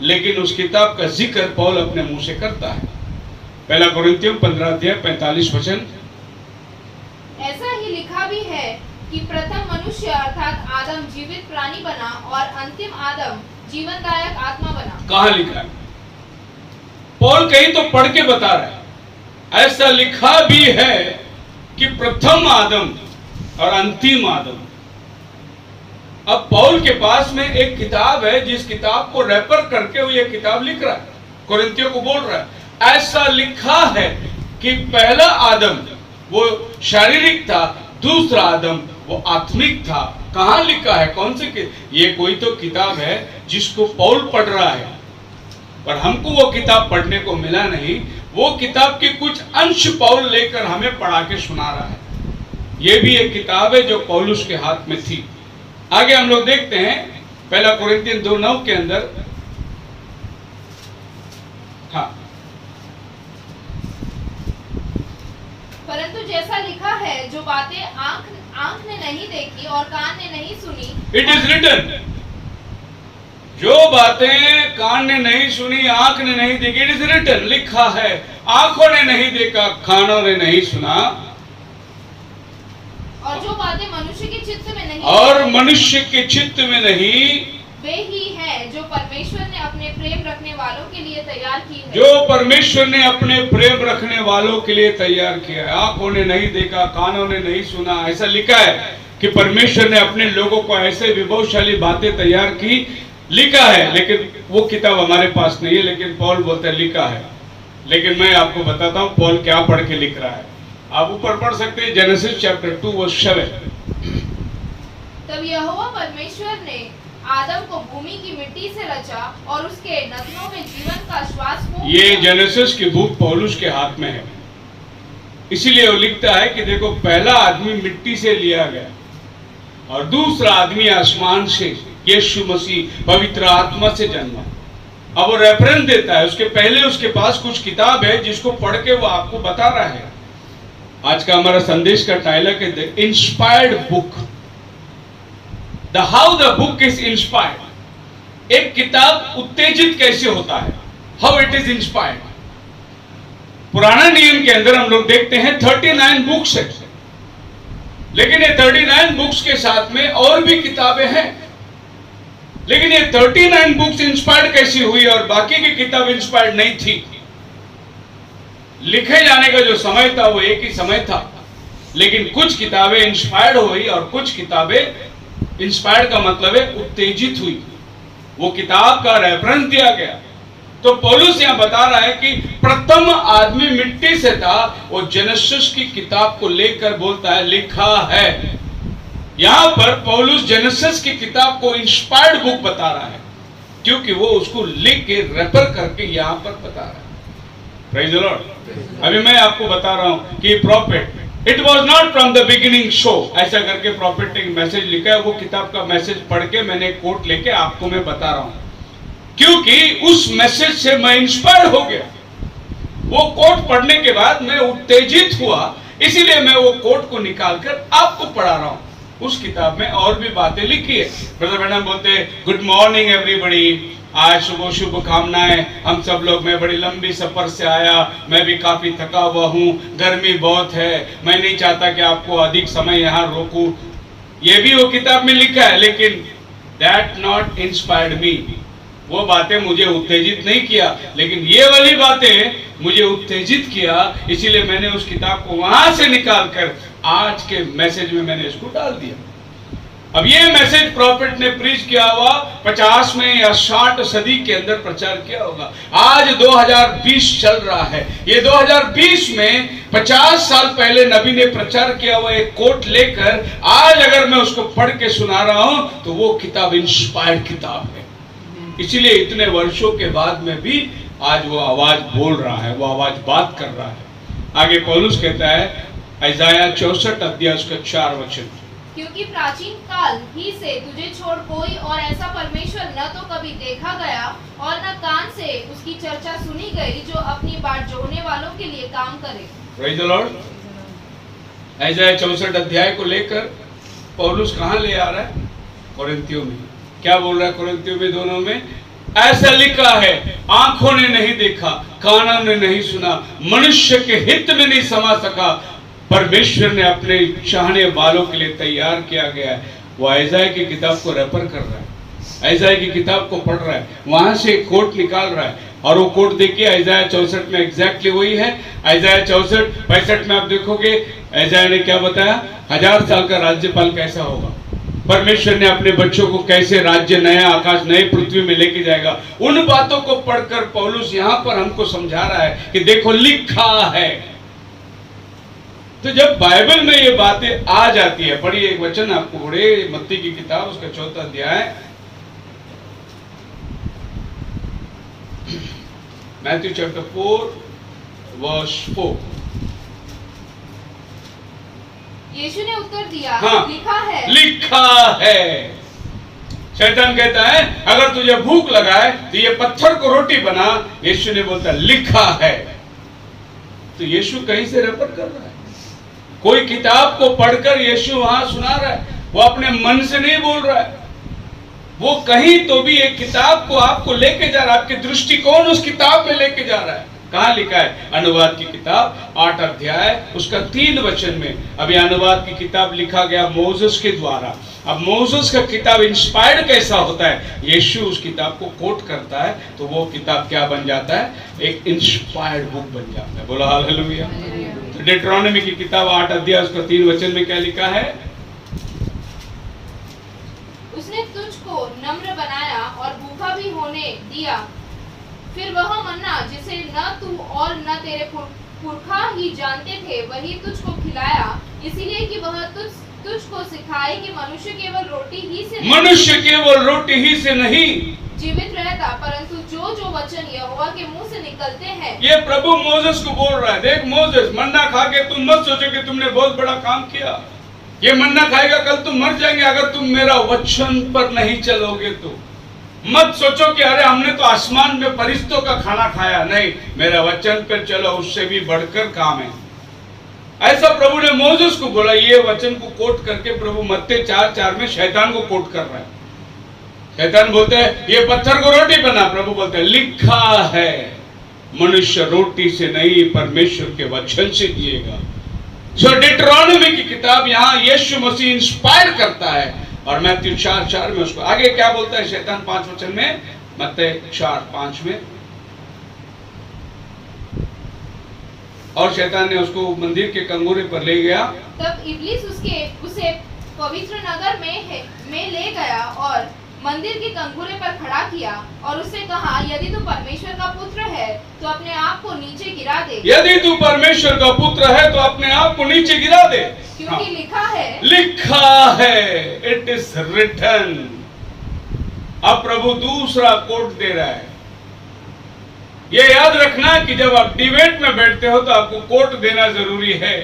Speaker 1: लेकिन उस किताब का जिक्र पौल अपने मुंह से करता है। पहला कुरिन्थियों 15:45।
Speaker 2: ऐसा ही लिखा भी है कि प्रथम मनुष्य अर्थात आदम जीवित प्राणी बना और अंतिम आदम जीवनदायक आत्मा बना।
Speaker 1: कहां लिखा है? पौल कहीं तो पढ़ के बता रहा है। ऐसा लिखा भी है कि प्रथम आदम और अंतिम आदम। अब पौल के पास में एक किताब है जिस किताब को रेफर करके वो ये किताब लिख रहा है, कुरिन्थियों को बोल रहा है। ऐसा लिखा है कि पहला आदम वो शारीरिक था, दूसरा आदम वो आत्मिक था। कहां लिखा है? कौन से? ये कोई तो किताब है जिसको पौल पढ़ रहा है, पर हमको वो किताब पढ़ने को मिला नहीं। वो किताब के कुछ अंश पौल लेकर हमें पढ़ा के सुना रहा है। ये भी एक किताब है जो पौलुस के हाथ में थी। आगे हम लोग देखते हैं पहला कुरिन्थियन 2:9 के अंदर। हाँ,
Speaker 2: परंतु जैसा लिखा है, जो बातें आंख ने नहीं देखी और कान ने नहीं सुनी,
Speaker 1: इट इज रिटन। जो बातें कान ने नहीं सुनी, आंख ने नहीं देखी, इट इज रिटन, लिखा है। आंखों ने नहीं देखा, कानों ने नहीं सुना,
Speaker 2: और जो बातें मनुष्य के चित्त में नहीं,
Speaker 1: और मनुष्य के चित्त में नहीं,
Speaker 2: वे ही हैं जो परमेश्वर ने अपने प्रेम रखने वालों के लिए तैयार की है।
Speaker 1: जो परमेश्वर ने अपने प्रेम रखने वालों के लिए तैयार किया है। आंखों ने नहीं देखा, कानों ने नहीं सुना। ऐसा लिखा है कि परमेश्वर ने अपने लोगों को ऐसे विभवशाली बातें तैयार की, लिखा है। लेकिन वो किताब हमारे पास नहीं है, लेकिन पौल बोलते हैं लिखा है। लेकिन मैं आपको बताता हूं पौल क्या पढ़ के लिख रहा है। आप ऊपर पढ़ सकते हैं, जेनेसिस चैप्टर 2:7।
Speaker 2: तब यहोवा परमेश्वर ने आदम को भूमि की मिट्टी से रचा और उसके नथनों में जीवन का श्वास फूंक दिया।
Speaker 1: ये जेनेसिस की बुक पौलुस के हाथ में है, इसीलिए वो लिखता है कि देखो पहला आदमी मिट्टी से लिया गया और दूसरा आदमी आसमान से, यीशु मसीह पवित्र आत्मा से जन्मा। अब वो रेफरेंस देता है। उसके पहले उसके पास कुछ किताब है जिसको पढ़ के वो आपको बता रहा है। आज का हमारा संदेश का टाइटल है the inspired book, the how the book is inspired. एक किताब उत्तेजित कैसे होता है, हाउ इट इज इंस्पायर्ड। पुराना नियम के अंदर हम लोग देखते हैं 39 बुक्स है, लेकिन ये 39 बुक्स के साथ में और भी किताबें हैं। लेकिन ये 39 बुक्स इंस्पायर्ड कैसी हुई और बाकी की किताब इंस्पायर्ड नहीं थी? लिखे जाने का जो समय था वो एक ही समय था, लेकिन कुछ किताबें इंस्पायर्ड हुई और कुछ किताबें, इंस्पायर्ड का मतलब है उत्तेजित हुई। वो किताब का रेफरेंस दिया गया। तो पौलुस यहां बता रहा है कि प्रथम आदमी मिट्टी से था। वो जेनेसिस की किताब को लेकर बोलता है लिखा है। यहां पर पौलुस जेनेसिस की किताब को इंस्पायर्ड बुक बता रहा है, क्योंकि वो उसको लिख के रेफर करके यहां पर बता रहा है। Praise the Lord. अभी मैं आपको बता रहा हूं कि profit, it was not from the beginning show, ऐसा करके प्रॉफिटिक मैसेज लिखा है। वो किताब का मैसेज पढ़ के मैंने कोट लेके आपको मैं बता रहा हूं, क्योंकि उस मैसेज से मैं इंस्पायर हो गया। वो कोट पढ़ने के बाद मैं उत्तेजित हुआ, इसीलिए मैं वो कोट को निकालकर आपको पढ़ा रहा हूं। उस किताब में और भी बातें लिखी है। ब्रदर ब्रैनम बोलते हैं, गुड मॉर्निंग एवरीबॉडी, आज सुबह शुभ कामनाएं, हम सब लोग, मैं बड़ी लंबी सफर से आया, मैं भी काफी थका हुआ हूँ, गर्मी बहुत है, मैं नहीं चाहता कि आपको अधिक समय यहाँ रोकूं। ये भी वो किताब में लिखा है, लेकिन दैट नॉट इंस्पायर्ड मी, वो बातें मुझे उत्तेजित नहीं किया, लेकिन ये वाली बातें मुझे उत्तेजित किया। इसीलिए मैंने उस किताब को वहां से निकालकर आज के मैसेज में मैंने इसको डाल दिया। अब ये मैसेज प्रॉफिट ने प्रीच किया हुआ 50 में या 60 सदी के अंदर प्रचार किया होगा। आज 2020 चल रहा है, ये 2020 में 50 साल पहले नबी ने प्रचार किया हुआ एक कोट लेकर आज अगर मैं उसको पढ़ के सुना रहा हूं तो वो किताब इंस्पायर्ड किताब है। इसीलिए इतने वर्षों के बाद में भी आज वो आवाज बोल रहा है, वो आवाज बात कर रहा है। आगे पौलुस कहता है यशायाह 64 अध्याय उसका 4 वचन,
Speaker 2: क्योंकि प्राचीन काल ही से तुझे छोड़ कोई और ऐसा परमेश्वर न तो कभी देखा गया और न कान से उसकी चर्चा सुनी गई जो अपनी बाट जोड़ने वालों के लिए काम करे। Praise the Lord.
Speaker 1: यशायाह 64 अध्याय को लेकर पौलुस कहाँ ले आ रहा है? कोरिन्थियों में। क्या बोल रहा है कोरिन्थियों में? दोनों में ऐसा लिखा है, आंखों ने नहीं देखा, कानों ने नहीं सुना, मनुष्य के हित में नहीं समा सका, परमेश्वर ने अपने चाहने वालों के लिए तैयार किया गया है। वो यशायाह की किताब को रेफर कर रहा है, यशायाह की किताब को पढ़ रहा है, वहां से एक कोट निकाल रहा है, और वो कोट देखिए यशायाह 64 में एग्जैक्टली वही है। यशायाह 64-65 में आप देखोगे यशायाह ने क्या बताया, 1000 साल का राज्यपाल कैसा होगा, परमेश्वर ने अपने बच्चों को कैसे राज्य, नया आकाश, नई पृथ्वी में लेके जाएगा। उन बातों को पढ़कर पौलुस यहाँ पर हमको समझा रहा है कि देखो लिखा है। तो जब बाइबल में ये बातें आ जाती है, पढ़िए एक वचन आपको पढ़े, मत्ती की किताब उसका 4 अध्याय, मैथ्यू चैप्टर 4 वर्स 4।
Speaker 2: यीशु ने उत्तर दिया,
Speaker 1: हाँ,
Speaker 2: लिखा है,
Speaker 1: लिखा है। शैतान कहता है अगर तुझे भूख लगाए तो ये पत्थर को रोटी बना, यीशु ने बोलता लिखा है। तो यीशु कहीं से रेफर कर रहा है, कोई किताब को पढ़कर यीशु वहां सुना रहा है, वो अपने मन से नहीं बोल रहा है, वो कहीं तो भी एक किताब को आपको लेके जा रहा है, आपके दृष्टिकोण उस किताब में लेके जा रहा है। कहाँ लिखा है? अनुवाद की किताब 8 अध्याय उसका 3 वचन में। अभी अनुवाद की किताब लिखा गया मोसेस के द्वारा। अब मोसेस का किताब इंस्पायर्ड कैसा होता है? यीशु उस किताब को कोट करता है तो वो किताब क्या बन जाता है? एक इंस्पायर्ड बुक बन जाता है। बोला हालेलुया। तो डिट्रोनॉमी की किताब 8 अध्याय उसका 3 वचन में क्या लिखा है?
Speaker 2: उसने तुझको नम्र बनाया और भूखा भी होने दिया, फिर वह मन्ना जिसे न तू और न तेरे पुरखा ही जानते थे वही तुझको खिलाया, इसीलिए कि वह तुझको सिखाए कि मनुष्य केवल रोटी ही से नहीं जीवित रहता, परंतु जो वचन यहोवा के मुंह से निकलते हैं। ये प्रभु मोसेस को बोल रहा है। देख मोसेस, मन्ना खा के तुम मत सोचो कि तुमने बहुत बड़ा काम किया। ये मन्ना खाएगा कल तुम मर जाएंगे अगर तुम मेरा वचन पर नहीं चलोगे तो। मत सोचो कि अरे हमने तो आसमान में फरिश्तों का खाना खाया, नहीं, मेरा वचन पर चलो, उससे भी बढ़कर काम है। ऐसा प्रभु ने मोसेस को बोला। ये वचन को कोट करके प्रभु मत्ती 4:4 में शैतान को कोट कर रहा है। शैतान बोलते हैं ये पत्थर को रोटी बना, प्रभु बोलते हैं लिखा है मनुष्य रोटी से नहीं परमेश्वर के वचन से जिएगा। सो डिट्रोनॉमी की किताब यहाँ यीशु मसीह इंस्पायर करता है। और मैथ्यू 4:4 में उसको आगे क्या बोलता है शैतान 5 वचन में? मत्ती 4:5 में, और शैतान ने उसको मंदिर के कंगोरे पर ले गया। तब इब्लीस उसे पवित्र नगर में ले गया और मंदिर के कंगोरे पर खड़ा किया और उससे कहा, यदि तू परमेश्वर का पुत्र है तो अपने आप को नीचे गिरा दे। यदि तू परमेश्वर का पुत्र है तो अपने आप को नीचे गिरा दे, क्योंकि लिखा है, इट इज रिटन। अब प्रभु दूसरा कोट दे रहा है। ये याद रखना कि जब आप डिबेट में बैठते हो तो आपको कोट देना जरूरी है।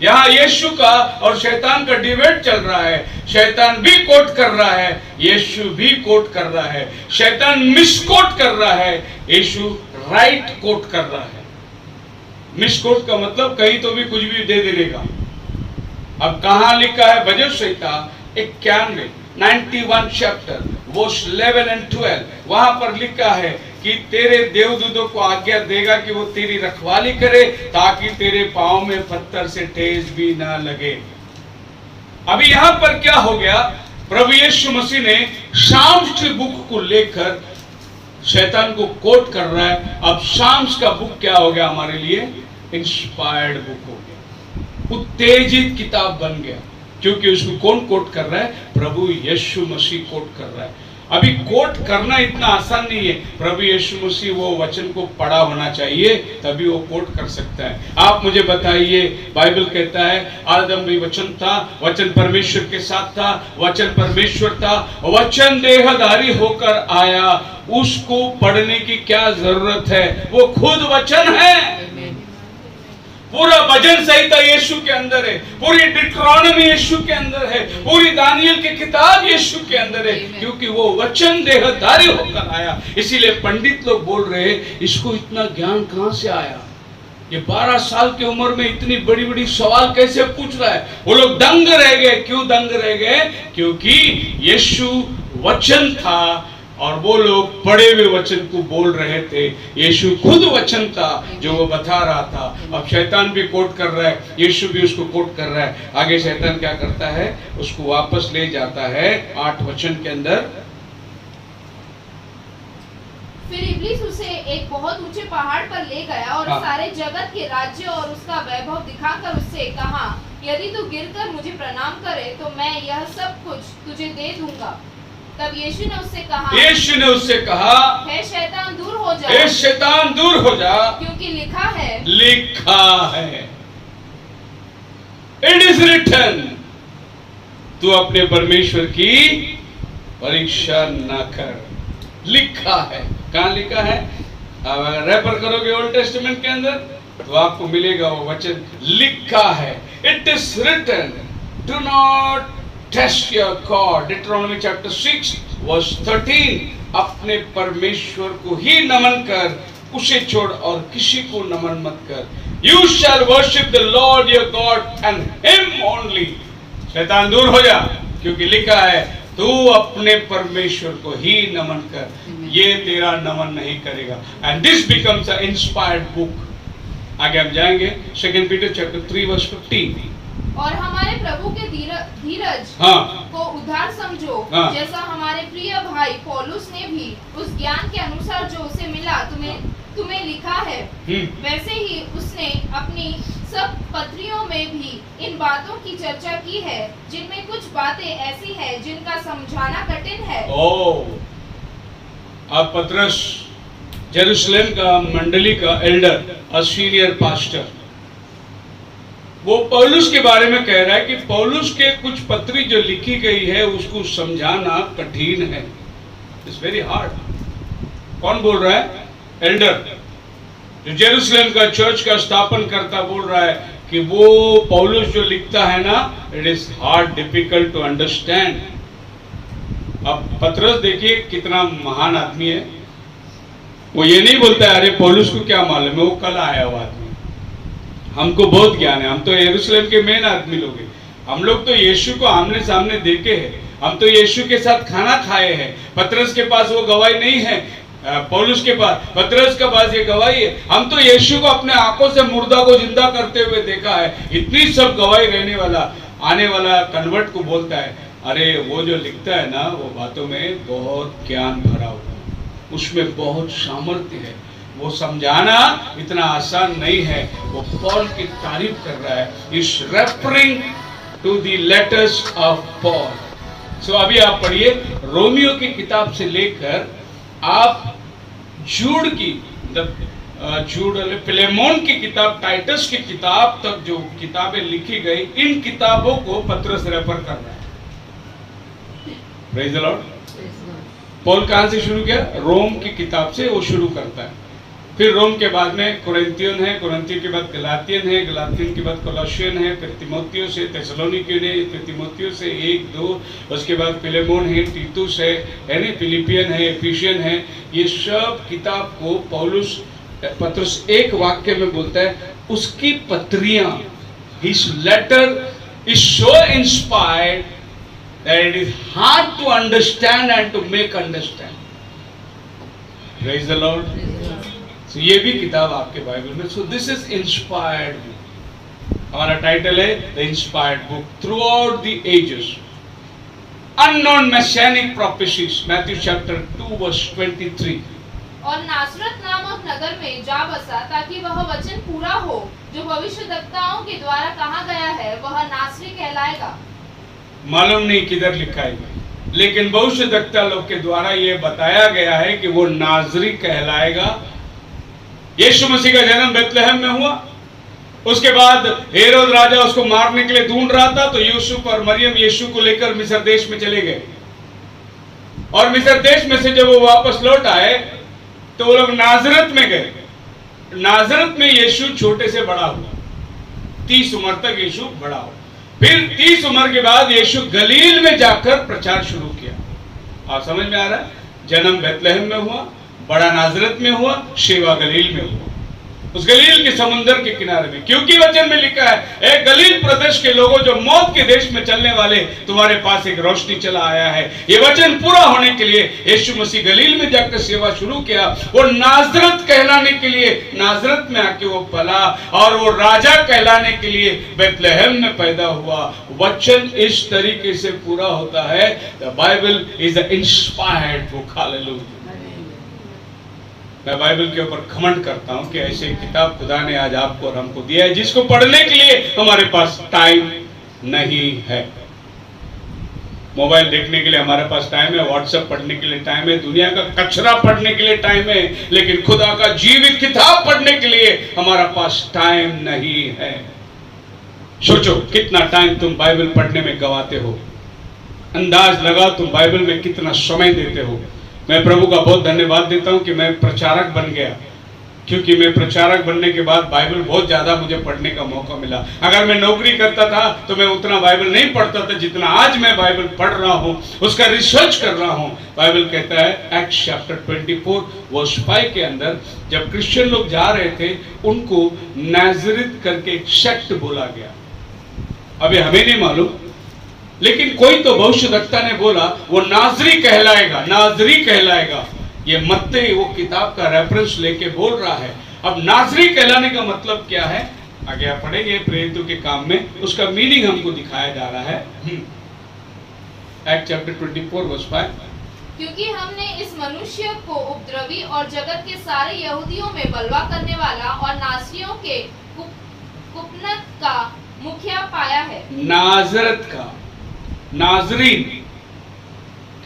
Speaker 2: यहाँ यीशु का और शैतान का डिबेट चल रहा है। शैतान भी कोट कर रहा है, यीशु भी कोट कर रहा है। शैतान मिसकोट कर रहा है, यीशु राइट कोट कर रहा है। मिसकोट का मतलब कहीं तो भी कुछ भी दे देने का।
Speaker 1: अब कहां लिखा है? भजन संहिता 91 91 चैप्टर वर्स 11 एंड 12, वहां पर लिखा है कि तेरे देवदूतों को आज्ञा देगा कि वो तेरी रखवाली करे ताकि तेरे पांव में पत्थर से ठेस भी ना लगे। अभी यहां पर क्या हो गया? प्रभु यीशु मसीह ने शाम्स की बुक को लेकर शैतान को कोट कर रहा है। अब शाम्स का बुक क्या हो गया हमारे लिए? इंस्पायर्ड बुक हो गया, उत्तेजित किताब बन गया, क्योंकि उसको कौन कोट कर रहा है? प्रभु यीशु मसीह कोट कर रहा है। अभी कोट करना इतना आसान नहीं है। प्रभु यीशु मसीह वो वचन को पढ़ा होना चाहिए, तभी वो कोट कर सकता है। आप मुझे बताइए, बाइबल कहता है आदम भी वचन था, वचन परमेश्वर के साथ था, वचन परमेश्वर था, वचन देहधारी होकर आया। उसको पढ़ने की क्या जरूरत है? वो खुद वचन है। पूरा भजन संहिता यीशु के अंदर है, पूरी डिट्रोनॉमी यीशु के अंदर है, पूरी दानियल की किताब यीशु के अंदर है, क्योंकि वो वचन देहधारी होकर आया। इसीलिए पंडित लोग बोल रहे हैं इसको इतना ज्ञान कहां से आया? ये 12 साल की उम्र में इतनी बड़ी बड़ी सवाल कैसे पूछ रहा है? वो लोग दंग रह गए। क्यों दंग रह गए? क्योंकि यीशु वचन था और वो लोग पढ़े हुए वचन को बोल रहे थे। यीशु खुद वचन था जो वो बता रहा था। अब शैतान भी कोट कर रहा है, यीशु भी उसको कोट कर रहा है। आगे शैतान क्या करता है? उसको वापस ले जाता है 8 वचन के अंदर।
Speaker 2: फिर इब्लीस उसे एक बहुत ऊंचे पहाड़ पर ले गया और सारे जगत के राज्य और उसका वैभव दिखाकर उससे कहा, यदि तू गिरकर मुझे प्रणाम करे तो मैं यह सब कुछ तुझे दे दूंगा। तब यीशु ने उससे कहा, हे शैतान दूर हो जा,
Speaker 1: हे शैतान दूर हो जा,
Speaker 2: क्योंकि लिखा है,
Speaker 1: इट इज रिटन, तू अपने परमेश्वर की परीक्षा न कर। लिखा है। कहां लिखा है? रेफर करोगे ओल्ड टेस्टामेंट के अंदर तो आपको मिलेगा वो वचन। लिखा है, it is written, do not test your God. Deuteronomy chapter 6 verse 13, अपने परमेश्वर को ही नमन कर, उसे छोड़ और किसी को नमन मत कर। You shall worship the Lord your God and him only. शैतान दूर हो जा, क्योंकि लिखा है तू अपने परमेश्वर को ही नमन कर, ये तेरा नमन नहीं करेगा। And this becomes a inspired book. आगे हम जाएंगे 2 पीटर चैप्टर 3 वर्स 15।
Speaker 2: और हमारे प्रभु के धीरज को उद्धार समझो, जैसा हमारे प्रिय भाई पौलुस ने भी उस ज्ञान के अनुसार जो उसे मिला तुम्हें लिखा है, वैसे ही उसने अपनी सब पत्रियों में भी इन बातों की चर्चा की है, जिनमें कुछ बातें ऐसी हैं जिनका समझाना कठिन है।
Speaker 1: अब पतरस जेरूशलेम का मंडली का एल्डर, अ सीनियर पास्टर, वो पौलुस के बारे में कह रहा है कि पौलुस के कुछ पत्री जो लिखी गई है उसको समझाना कठिन है। It's very hard. कौन बोल रहा है? एल्डर, जो जेरूशलेम का चर्च का स्थापन करता बोल रहा है कि वो पौलुस जो लिखता है ना, it is hard, difficult to understand. अब पतरस देखिए कितना महान आदमी है। वो ये नहीं बोलता है अरे पौलुस को क्या मालूम है, वो कल आया हुआ आदमी, हमको बहुत ज्ञान है, हम तो यरूशलेम के मेन आदमी लोग हैं, हम लोग तो यीशु को आमने सामने देखे हैं, हम तो यीशु के साथ खाना खाए हैं। पतरस के पास वो गवाही नहीं है, पौलुस के पास, पतरस के पास ये गवाही है। हम तो यीशु को अपने आंखों से मुर्दा को जिंदा करते हुए देखा है। इतनी सब गवाही रहने वाला आने वाला कन्वर्ट को बोलता है अरे वो जो लिखता है ना, वो बातों में बहुत ज्ञान भरा हुआ है, उसमें बहुत सामर्थ्य है, वो समझाना इतना आसान नहीं है। वो पॉल की तारीफ कर रहा है, is referring to the letters of Paul. So अभी आप पढ़िए रोमियो की किताब से लेकर आप जूड की फिलेमोन की किताब, टाइटस की किताब तक जो किताबें लिखी गई, इन किताबों को पतरस रेफर कर रहा है। Praise the Lord. पॉल कहां से शुरू किया? रोम की किताब से वो शुरू करता है। फिर रोम के बाद में कुरिन्थियन है, कुरिन्थियन के बाद गलातियन है, गलातियन के बाद कोलोसियन है, फिर तिमोथियो से थेसलोनिकियन है, फिर तिमोथियो से 1-2, उसके बाद फिलेमोन है, तीतुस है ना, फिलिपियन है, एफिशियन है। ये सब किताब को पतरस एक वाक्य में बोलता है, उसकी पत्रियां, his letter is so inspired that it is hard to understand and to make understand. Praise the Lord. So ये भी किताब आपके बाइबल में. So this is inspired book. हमारा टाइटल है The Inspired Book Throughout the Ages. Unknown Messianic Prophecies. Matthew chapter 2 verse 23.
Speaker 2: और नासरत नामक नगर में जा बसा ताकि वह वचन पूरा हो जो भविष्यद्वक्ताओं के द्वारा कहा गया है, वह नासरी कहलाएगा.
Speaker 1: मालूम नहीं किधर लिखा है, लेकिन भविष्यद्वक्ता लोग के द्वारा यह बताया गया है कि वो नाजरी कहलाएगा. यीशु मसीह का जन्म बेथलेहम में हुआ. उसके बाद हेरोद राजा उसको मारने के लिए ढूंढ रहा था, तो यूसुफ और मरियम यीशु को लेकर मिस्र देश में चले गए. और मिस्र देश में से जब वो वापस लौट आए तो वो लोग नाजरत में गए. नाजरत में यीशु छोटे से बड़ा हुआ. 30 उम्र तक यीशु बड़ा हुआ. फिर 30 उम्र के बाद यीशु गलील में जाकर प्रचार शुरू किया. आप समझ में आ रहा है? जन्म बेथलेहम में हुआ, बड़ा नाजरत में हुआ, सेवा गलील में हुआ, उस गलील के समुद्र के किनारे में. क्योंकि वचन में लिखा है, ए गलील प्रदेश के लोगों जो मौत के देश में चलने वाले, तुम्हारे पास एक रोशनी चला आया है. ये वचन पूरा होने के लिए यीशु मसीह गलील में जाकर सेवा शुरू किया. और नाजरत कहलाने के लिए नाजरत में आके वो पला, और वो राजा कहलाने के लिए बेथलेहम में पैदा हुआ. वचन इस तरीके से पूरा होता है. The Bible is the inspired book. Hallelujah. मैं बाइबल के ऊपर घमंड करता हूं कि ऐसे किताब खुदा ने आज आपको और हमको दिया है, जिसको पढ़ने के लिए हमारे पास टाइम नहीं है. मोबाइल देखने के लिए हमारे पास टाइम है, व्हाट्सएप पढ़ने के लिए टाइम है, दुनिया का कचरा पढ़ने के लिए टाइम है, लेकिन खुदा का जीवित किताब पढ़ने के लिए हमारा पास टाइम नहीं है. सोचो कितना टाइम तुम बाइबल पढ़ने में गवाते हो. अंदाज लगाओ तुम बाइबल में कितना समय देते हो. मैं प्रभु का बहुत धन्यवाद देता हूं कि मैं प्रचारक बन गया, क्योंकि मैं प्रचारक बनने के बाद बाइबल बहुत ज्यादा मुझे पढ़ने का मौका मिला. अगर मैं नौकरी करता था तो मैं उतना बाइबल नहीं पढ़ता था जितना आज मैं बाइबल पढ़ रहा हूं, उसका रिसर्च कर रहा हूं. बाइबल कहता है एक्ट्स चैप्टर 24 वर्स 5 के अंदर, जब क्रिश्चियन लोग जा रहे थे उनको नाजरीत करके एक सेक्ट बोला गया. अभी हमें नहीं मालूम, लेकिन कोई तो भविष्यद्वक्ता ने बोला वो नाजरी कहलाएगा, नाजरी कहलाएगा. ये मत्ती वो किताब का रेफरेंस लेके बोल रहा है. अब नाजरी कहलाने का मतलब क्या है, आगे आप पढ़ेंगे प्रेरितों के काम में, उसका मीनिंग हमको दिखाया जा रहा है. Act chapter 24 verse 5.
Speaker 2: क्योंकि हमने इस मनुष्य को उपद्रवी और जगत के सारे यहूदियों में बलवा करने वाला और नासरियों के कुपनत का मुखिया पाया है.
Speaker 1: नाजरत का, नाजरीन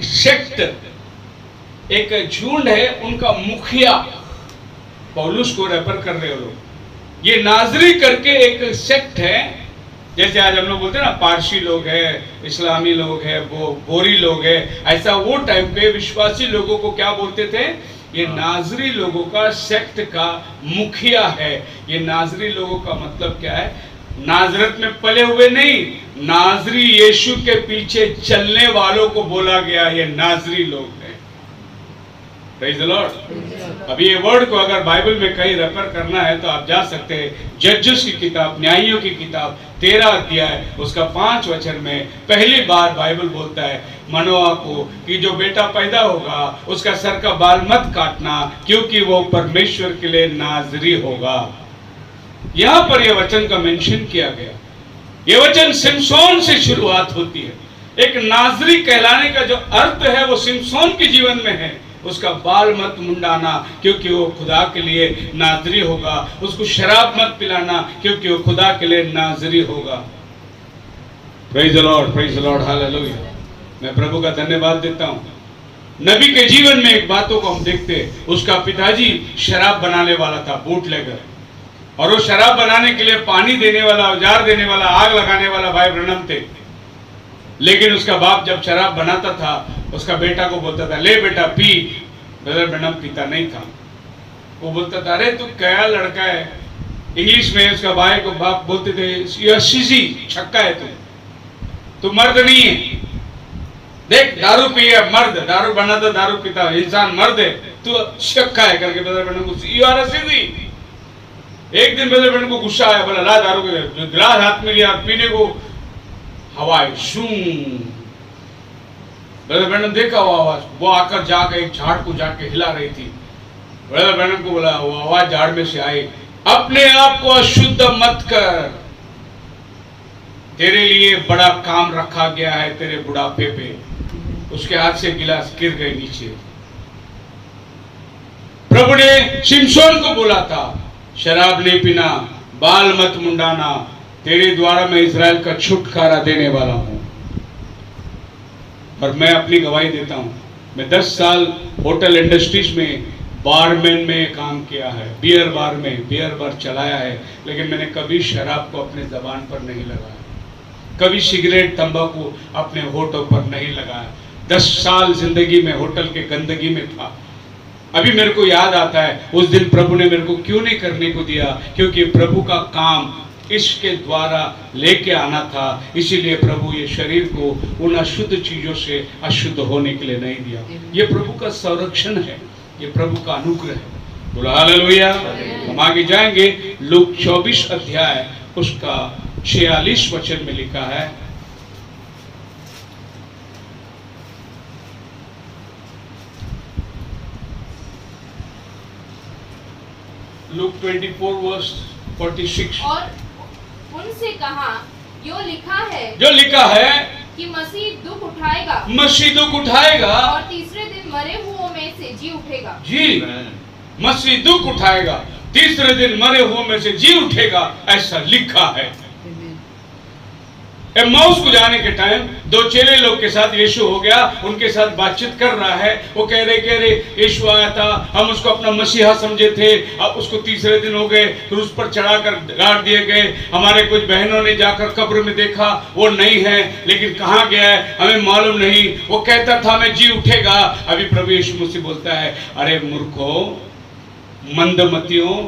Speaker 1: सेक्ट एक झुंड है, उनका मुखिया पौलुस को रेफर कर रहे हो लोग. ये नाजरी करके एक सेक्ट है. जैसे आज हम लोग बोलते हैं ना, पारसी लोग हैं, इस्लामी लोग हैं, वो बोरी लोग हैं, ऐसा वो टाइम पे विश्वासी लोगों को क्या बोलते थे, ये नाजरी लोगों का सेक्ट का मुखिया है. ये नाजरी लोगों का मतलब क्या है, नाजरत में पले हुए नहीं, नाजरी यीशु के पीछे चलने वालों को बोला गया, ये नाजरी लोग हैं. Praise the Lord. अब ये वर्ड को अगर बाइबल में कहीं रेफर करना है तो आप जा सकते हैं जजेस की किताब, न्यायियों की किताब 13 अध्याय उसका 5 वचन में पहली बार बाइबल बोलता है मनोआ को कि जो बेटा पैदा होगा उसका सर का बाल मत काटना, क्योंकि वो परमेश्वर के लिए नाजरी होगा. यहां पर यह वचन का मेंशन किया गया. यह वचन सिमसोन से शुरुआत होती है. एक नाजरी कहलाने का जो अर्थ है वो सिमसोन के जीवन में है. उसका बाल मत मुंडाना, क्योंकि वो खुदा के लिए नाजरी होगा. उसको शराब मत पिलाना, क्योंकि वो खुदा के लिए नाजरी होगा. Praise the Lord, praise the Lord, hallelujah. मैं प्रभु का धन्यवाद देता हूं. नबी के जीवन में एक बातों को हम देखते हैं, उसका पिताजी शराब बनाने वाला था, बूटलेगर, और वो शराब बनाने के लिए पानी देने वाला, औजार देने वाला, आग लगाने वाला भाई ब्रनम थे. लेकिन उसका बाप जब शराब बनाता था उसका बेटा को बोलता था, ले बेटा पी. ब्रदर ब्रनम पीता नहीं था. वो बोलता था, अरे तू क्या लड़का है. इंग्लिश में उसका भाई को बाप बोलते थे, यू आर सीजी, छक्का है तू मर्द नहीं है. देख दारू पिए मर्द, दारू बनाता दारू पीता इंसान मर्द है, तू छक्का है करके ब्रदर ब्रनम को, यू आर सीजी. एक दिन ब्रदर ब्रनम को गुस्सा आया, बोला ला दारू के गिलास हाथ में लिया, पीने को हवाएं शूं। ब्रदर ब्रैनम देखा वो आवाज, वो आकर जाकर एक झाड़ को जाके हिला रही थी। ब्रदर ब्रैनम को बोला, वो आवाज झाड़ में से आई, अपने आप को अशुद्ध मत कर, तेरे लिए बड़ा काम रखा गया है तेरे बुढ़ापे पे। उसके हाथ से गिलास गिर गए नीचे। प्रभु ने शिमशोन को बोला था, शराब नहीं पीना, बाल मत मुंडाना, तेरे द्वारा मैं इस्राएल का छुटकारा देने वाला हूं। और मैं अपनी गवाही देता हूं, मैं 10 साल होटल इंडस्ट्रीज में बारमैन में काम किया है, बियर बार में बियर बार चलाया है, लेकिन मैंने कभी शराब को अपने जबान पर नहीं लगाया, कभी सिगरेट तंबाकू अपने होठों पर नहीं लगाया। 10 साल जिंदगी में होटल के गंदगी में था। अभी मेरे को याद आता है उस दिन प्रभु ने मेरे को क्यों नहीं करने को दिया, क्योंकि प्रभु का काम इसके द्वारा लेके आना था। इसीलिए प्रभु ये शरीर को उन अशुद्ध चीजों से अशुद्ध होने के लिए नहीं दिया। ये प्रभु का संरक्षण है, ये प्रभु का अनुग्रह है। बोलो हालेलुया। हम आगे जाएंगे। लूक 24 अध्याय उसका 46 वचन में लिखा है, लूक 24 वर्स 46।
Speaker 2: और उनसे कहा, जो लिखा है कि मसीह दुख उठाएगा,
Speaker 1: मसीह दुख उठाएगा
Speaker 2: और तीसरे दिन मरे हुओं में से जी उठेगा।
Speaker 1: जी, मसीह दुख उठाएगा, तीसरे दिन मरे हुओं में से जी उठेगा, ऐसा लिखा है। एम्माउस को जाने के टाइम 2 चेले लोग के साथ यीशु हो गया, उनके साथ बातचीत कर रहा है। वो कह रहे यीशु आया था, हम उसको अपना मसीहा समझे थे, अब उसको तीसरे दिन हो गए, फिर उस पर चढ़ाकर गाड़ दिए गए। हमारे कुछ बहनों ने जाकर कब्र में देखा, वो नहीं है, लेकिन कहाँ गया है हमें मालूम नहीं। वो कहता था मैं जी उठेगा। अभी प्रभु यीशु मुझसे बोलता है, अरे मूर्खों, मंदमतियों,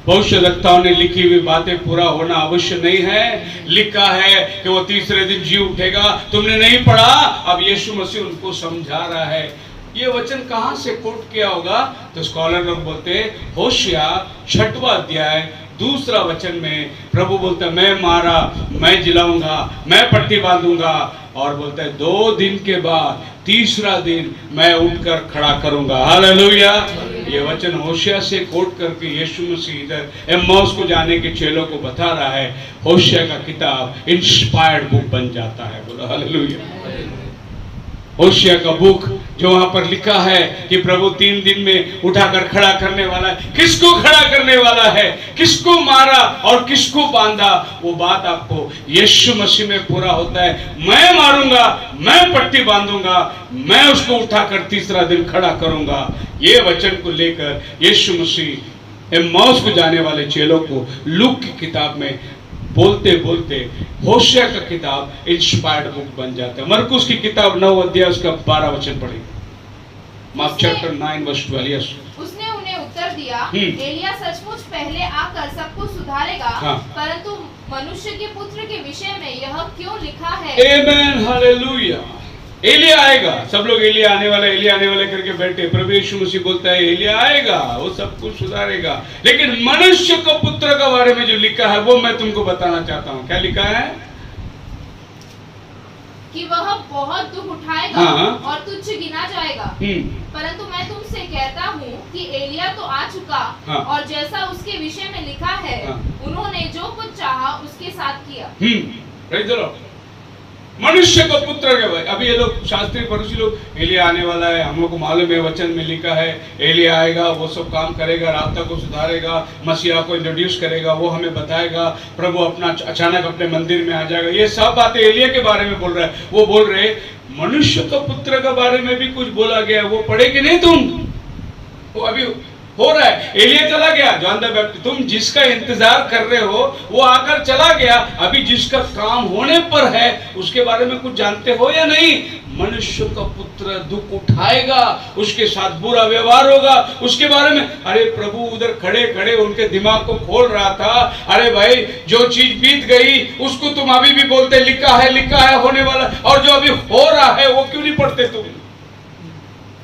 Speaker 1: भविष्यवक्ताओं ने लिखी हुई बातें पूरा होना अवश्य नहीं है। लिखा है कि वो तीसरे दिन जी उठेगा, तुमने नहीं पढ़ा। अब यीशु मसीह उनको समझा रहा है। ये वचन कहां से कोट किया होगा? तो स्कॉलर लोग बोलते हैं होशिया 6वां अध्याय 2 वचन में प्रभु बोलता है, मैं मारा, मैं जिलाऊंगा, मैं पट्टी बांधूंगा, और बोलता है 2 दिन के बाद तीसरा दिन मैं उठकर खड़ा करूंगा। हालेलुया। ये वचन होशिया से कोट करके यीशु मसीह इधर एम्माउस को जाने के चेलों को बता रहा है। होशिया का किताब इंस्पायर्ड बुक बन जाता है। बोलो हालेलुया। होशिया का बुक जो वहां पर लिखा है कि प्रभु 3 दिन में उठाकर खड़ा करने वाला है। किसको खड़ा करने वाला है, किसको मारा और किसको बांधा, वो बात आपको यीशु मसीह में पूरा होता है। मैं मारूंगा, मैं पट्टी बांधूंगा, मैं उसको उठाकर तीसरा दिन खड़ा करूंगा। ये वचन को लेकर यीशु मसीह एम्माउस को जाने वाले चेलों को लूक की किताब में बोलते बोलते होशिया का किताब इंस्पायर्ड बुक बन जाता है। मरकुस की किताब 9 अध्याय उसका 12 वचन पढ़ेंगे। Mark chapter 9 verse 12।
Speaker 2: उसने उन्हें उत्तर दिया, एलिया सचमुच पहले आकर सब कुछ सुधारेगा, परंतु मनुष्य के पुत्र के विषय में यह क्यों लिखा है?
Speaker 1: आमेन, हालेलुया। एलिया आएगा, सब लोग एलिया आने वाला करके बैठे। प्रभु यीशु मसीह बोलता है एलिया आएगा, वो सब कुछ सुधारेगा, लेकिन मनुष्य को पुत्र के बारे में जो लिखा है वो मैं तुमको बताना चाहता हूँ। क्या लिखा है?
Speaker 2: कि वह बहुत दुख उठाएगा और तुच्छ गिना जाएगा। परंतु मैं तुमसे कहता हूँ कि एलिया तो आ चुका, और जैसा उसके विषय में लिखा है, उन्होंने जो कुछ चाहा उसके साथ किया।
Speaker 1: मनुष्य को पुत्र के भाई। अभी ये लोग शास्त्री फरीसी लोग एलिया आने वाला है, हम लोग को मालूम है, वचन में लिखा है एलिया आएगा, वो सब काम करेगा, रास्ता को सुधारेगा, मसीहा को इंट्रोड्यूस करेगा, वो हमें बताएगा, प्रभु अपना अचानक अपने मंदिर में आ जाएगा। ये सब बातें एलिया के बारे में बोल रहा है। वो बोल रहे मनुष्य को पुत्र के बारे में भी कुछ बोला गया, वो पढ़ेगी नहीं तुम? वो अभी हो रहा है। एलिया चला गया, जॉन द बैप्टिस्ट, तुम जिसका इंतजार कर रहे हो वो आकर चला गया। अभी जिसका काम होने पर है उसके बारे में कुछ जानते हो या नहीं? मनुष्य का पुत्र दुख उठाएगा, उसके साथ बुरा व्यवहार होगा, उसके बारे में। अरे प्रभु उधर खड़े खड़े उनके दिमाग को खोल रहा था। अरे भाई, जो चीज बीत गई उसको तुम अभी भी बोलते लिखा है होने वाला, और जो अभी हो रहा है वो क्यों नहीं पढ़ते तुम?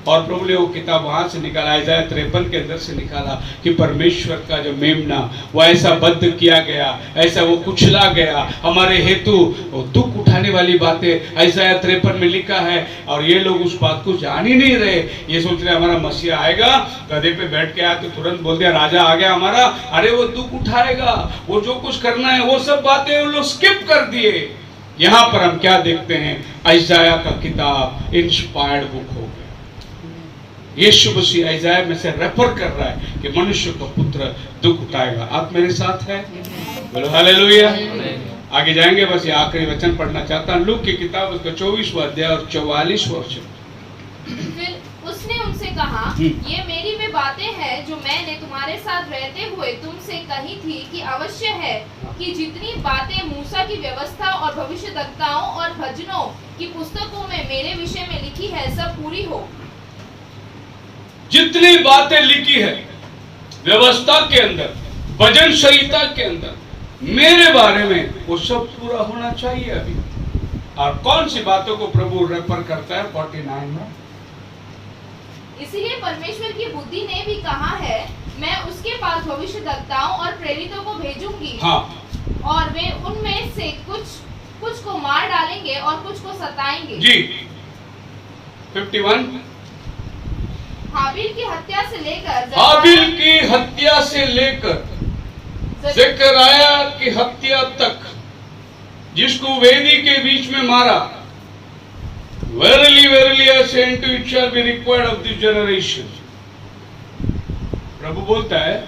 Speaker 1: और प्रभु ने वो किताब वहां से निकाला, इज़ाया 53 के अंदर से निकाला कि परमेश्वर का जो मेमना वो ऐसा बद्ध किया गया, ऐसा वो कुचला गया, हमारे हेतु दुख उठाने वाली बातें इज़ाया 53 में लिखा है। और ये लोग उस बात को जान ही नहीं रहे, ये सोच रहे हमारा मसीहा आएगा, गधे पे बैठ के आया तो तुरंत बोल दिया राजा आ गया हमारा, अरे वो दुख उठाएगा, वो जो कुछ करना है वो सब बातें उन लोग स्किप कर दिए। यहां पर हम क्या देखते हैं, इज़ाया का किताब इंस्पायर्ड बुक हो गया। यीशु मसीह इज़ाया में से रेफर कर रहा है कि मनुष्य का पुत्र दुख उठाएगा। आप मेरे साथ है? बोलो हालेलुया। आगे जाएंगे, बस ये आखिरी वचन पढ़ना चाहता हूं, लूक की किताब उसका 24वां अध्याय और 44वां वचन।
Speaker 2: फिर उसने उनसे कहा, ये मेरी वे बातें हैं जो मैंने तुम्हारे साथ रहते हुए तुमसे कही थी कि अवश्य है कि जितनी बातें मूसा की व्यवस्था और भविष्यद्वक्ताओं और भजनों की पुस्तकों में मेरे विषय में लिखी है सब पूरी हो।
Speaker 1: जितनी बातें लिखी है व्यवस्था के अंदर, भजन संहिता के अंदर मेरे बारे में, वो सब पूरा होना चाहिए अभी। और कौन सी बातों को प्रभु रेफर करता है 49 में?
Speaker 2: इसीलिए परमेश्वर की बुद्धि ने भी कहा है, मैं उसके पास भविष्यद्वक्ताओं और प्रेरितों को भेजूंगी।
Speaker 1: हाँ।
Speaker 2: और वे उनमें से कुछ को मार डालेंगे और कुछ को सताएंगे।
Speaker 1: जी। 51
Speaker 2: हाबिल की हत्या से लेकर ज़करिया
Speaker 1: की हत्या तक, जिसको वेदी के बीच में मारा, Verily, verily, I say unto you, it shall be required of this generation. प्रभु बोलता है,